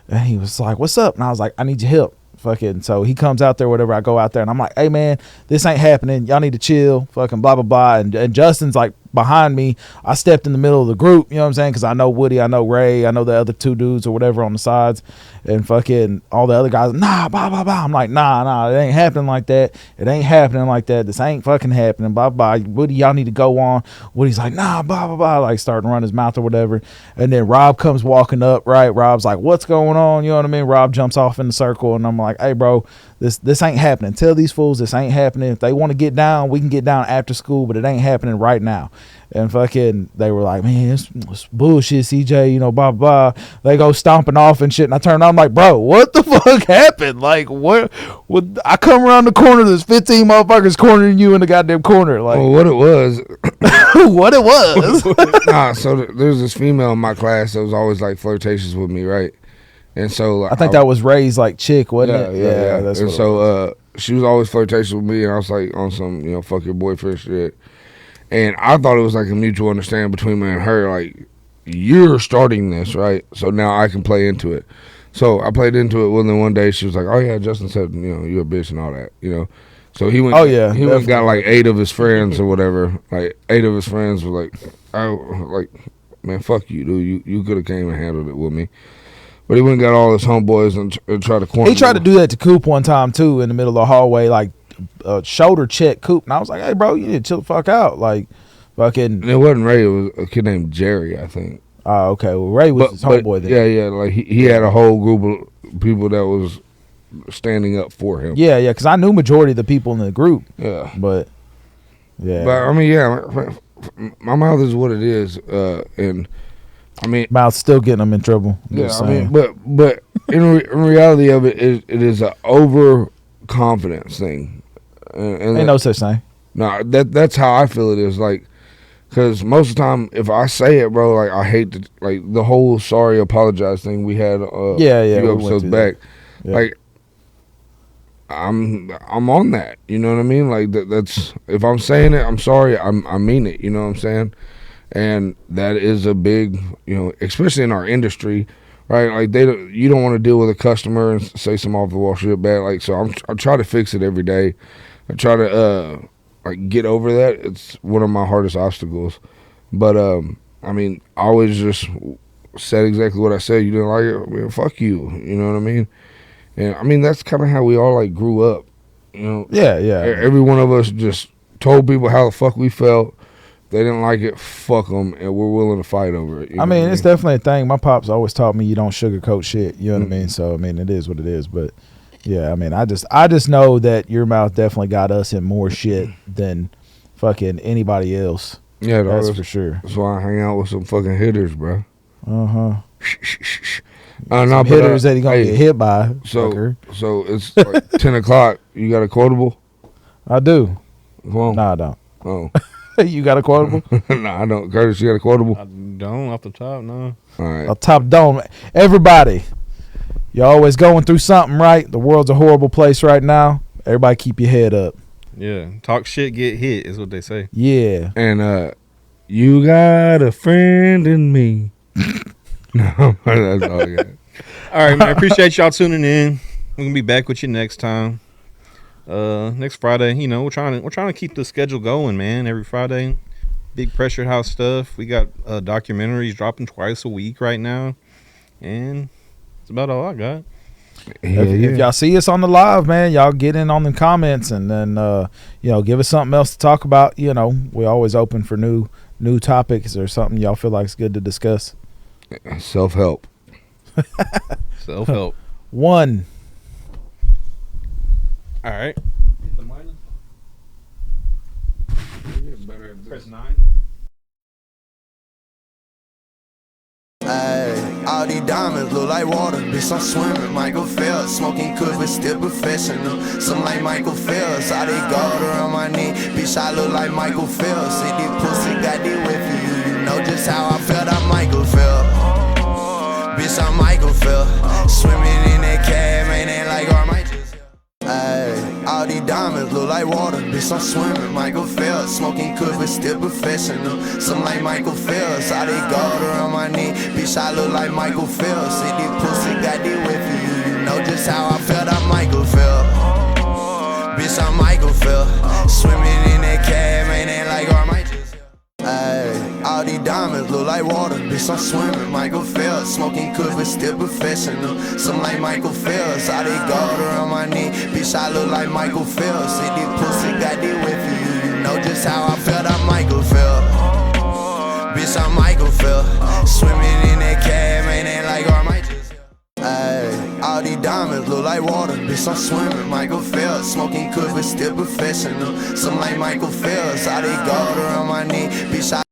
And he was like, what's up? And I was like, I need your help. Fucking, so he comes out there, whatever. I go out there and I'm like, hey man, this ain't happening. Y'all need to chill. Fucking blah blah blah. And Justin's like behind me. I stepped in the middle of the group, you know what I'm saying? Because I know Woody, I know Ray, I know the other two dudes or whatever on the sides, and fucking all the other guys. Nah, blah blah blah. I'm like, nah, it ain't happening like that. It ain't happening like that. This ain't fucking happening. Blah blah. Woody, y'all need to go on. Woody's like, nah, blah blah blah. Like starting to run his mouth or whatever. And then Rob comes walking up. Right, Rob's like, what's going on? You know what I mean? Rob jumps off in the circle, and I'm like, hey bro, this ain't happening. Tell these fools this ain't happening. If they want to get down, we can get down after school, but it ain't happening right now. And fucking, they were like, man, it's bullshit, CJ, you know, blah, blah. They go stomping off and shit. And I turned on, I'm like, bro, what the fuck happened? Like, what I come around the corner, there's 15 motherfuckers cornering you in the goddamn corner. Like, well, what it was. What it was. Nah, so there's this female in my class that was always like flirtatious with me, right? And so like, I think that was Ray's like chick, wasn't it? Yeah. That's and what so she was always flirtatious with me, and I was like on some, you know, fuck your boyfriend shit. And I thought it was like a mutual understanding between me and her, like, you're starting this, right? So now I can play into it. So I played into it. Well, then one day she was like, oh yeah, Justin said, you know, you're a bitch and all that, you know. So he went. Oh yeah, he went and got like 8 of his friends or whatever. Like 8 of his friends were like, man, fuck you, dude. You could have came and handled it with me. But he went and got all his homeboys and tried to corner. He tried to do that to Coop one time too, in the middle of the hallway, like shoulder check Coop, and I was like, hey bro, you need to chill the fuck out. Like fucking. And it wasn't Ray, it was a kid named Jerry, I think. Oh, okay. Well, Ray was his homeboy then. Yeah. Like he had a whole group of people that was standing up for him. Yeah, because I knew majority of the people in the group. Yeah. But yeah. But I mean, yeah, my mouth is what it is, and I mean, mouth's still getting them in trouble. Yeah, I mean, but in reality of it is an overconfidence thing. And ain't no such thing. No, that's how I feel it is. Like, because most of the time, if I say it, bro, like I hate to, like the whole sorry apologize thing we had. A few episodes back. Yeah. Like, I'm on that. You know what I mean? Like that's if I'm saying it, I'm sorry. I mean it. You know what I'm saying? And that is a big, you know, especially in our industry, right? Like you don't want to deal with a customer and say some off the wall shit bad. Like, so I try to fix it every day. I try to like get over that. It's one of my hardest obstacles. But I mean, I always just said exactly what I said. You didn't like it? Well, fuck you. You know what I mean? And I mean that's kind of how we all like grew up. You know? Yeah. Every one of us just told people how the fuck we felt. They didn't like it, fuck them, and we're willing to fight over it. I mean, it's definitely a thing. My pops always taught me you don't sugarcoat shit. You know what I mean? So I mean, it is what it is. But yeah, I mean, I just know that your mouth definitely got us in more shit than fucking anybody else. Yeah, that's for sure. That's why I hang out with some fucking hitters, bro. Hitters that he gonna get hit by. So it's like 10 o'clock. You got a quotable? I do. Come on. No, I don't. Oh. You got a quotable? No, I don't. Curtis, you got a quotable? I don't off the top, no. All right. A top dome. Everybody, you're always going through something, right? The world's a horrible place right now. Everybody keep your head up. Yeah. Talk shit, get hit is what they say. Yeah. And you got a friend in me. No, that's all I got. All right, man. Appreciate y'all tuning in. We're gonna be back with you next time. Next Friday. You know, we're trying to keep the schedule going, man. Every Friday, big Pressure House stuff. We got documentaries dropping twice a week right now, and that's about all I got. If y'all see us on the live, man, y'all get in on the comments and then give us something else to talk about. You know, we're always open for new topics or something y'all feel like is good to discuss. Self-help. Self-help. 1. All right. Press 9. Ay, all these diamonds look like water. Bitch, I'm swimming, Michael Phelps. Smoking could, but still professional. Some like Michael Phelps. All they gold around my knee. Bitch, I look like Michael Phelps. See, this pussy got this wet for you. You know just how I felt. I'm Michael Phelps. Bitch, I'm Michael Phelps. Swimming in that cab, ain't that like or I might just. Ay, all these diamonds look like water. Bitch, I'm swimming, Michael Phelps. Smoking could, but still professional. Some like Michael Phelps. All they gold around my knee. Bitch, I look like Michael Phelps. See, this pussy got this wet for you. You know just how I felt. I'm Michael Phelps. Bitch, I'm Michael Phelps. Swimming in that cab, ain't that like or I might just. Ay, all these diamonds look like water. Bitch, I'm swimming, Michael Phelps. Smoking could, but still professional. Some like Michael Phelps. All they gold around my knee. Bitch, I look like Michael Phelps. See, this pussy got this wet for you. You know just how I felt. I'm Michael Phelps. Bitch, I'm Michael Phelps. Swimming in that cab, ain't that like or I might just. Ay, all these diamonds look like water. Bitch, I'm swimming, Michael Phelps. Smoking could, but still professional. Some like Michael Phelps. All they gold around my knee. Bitch, I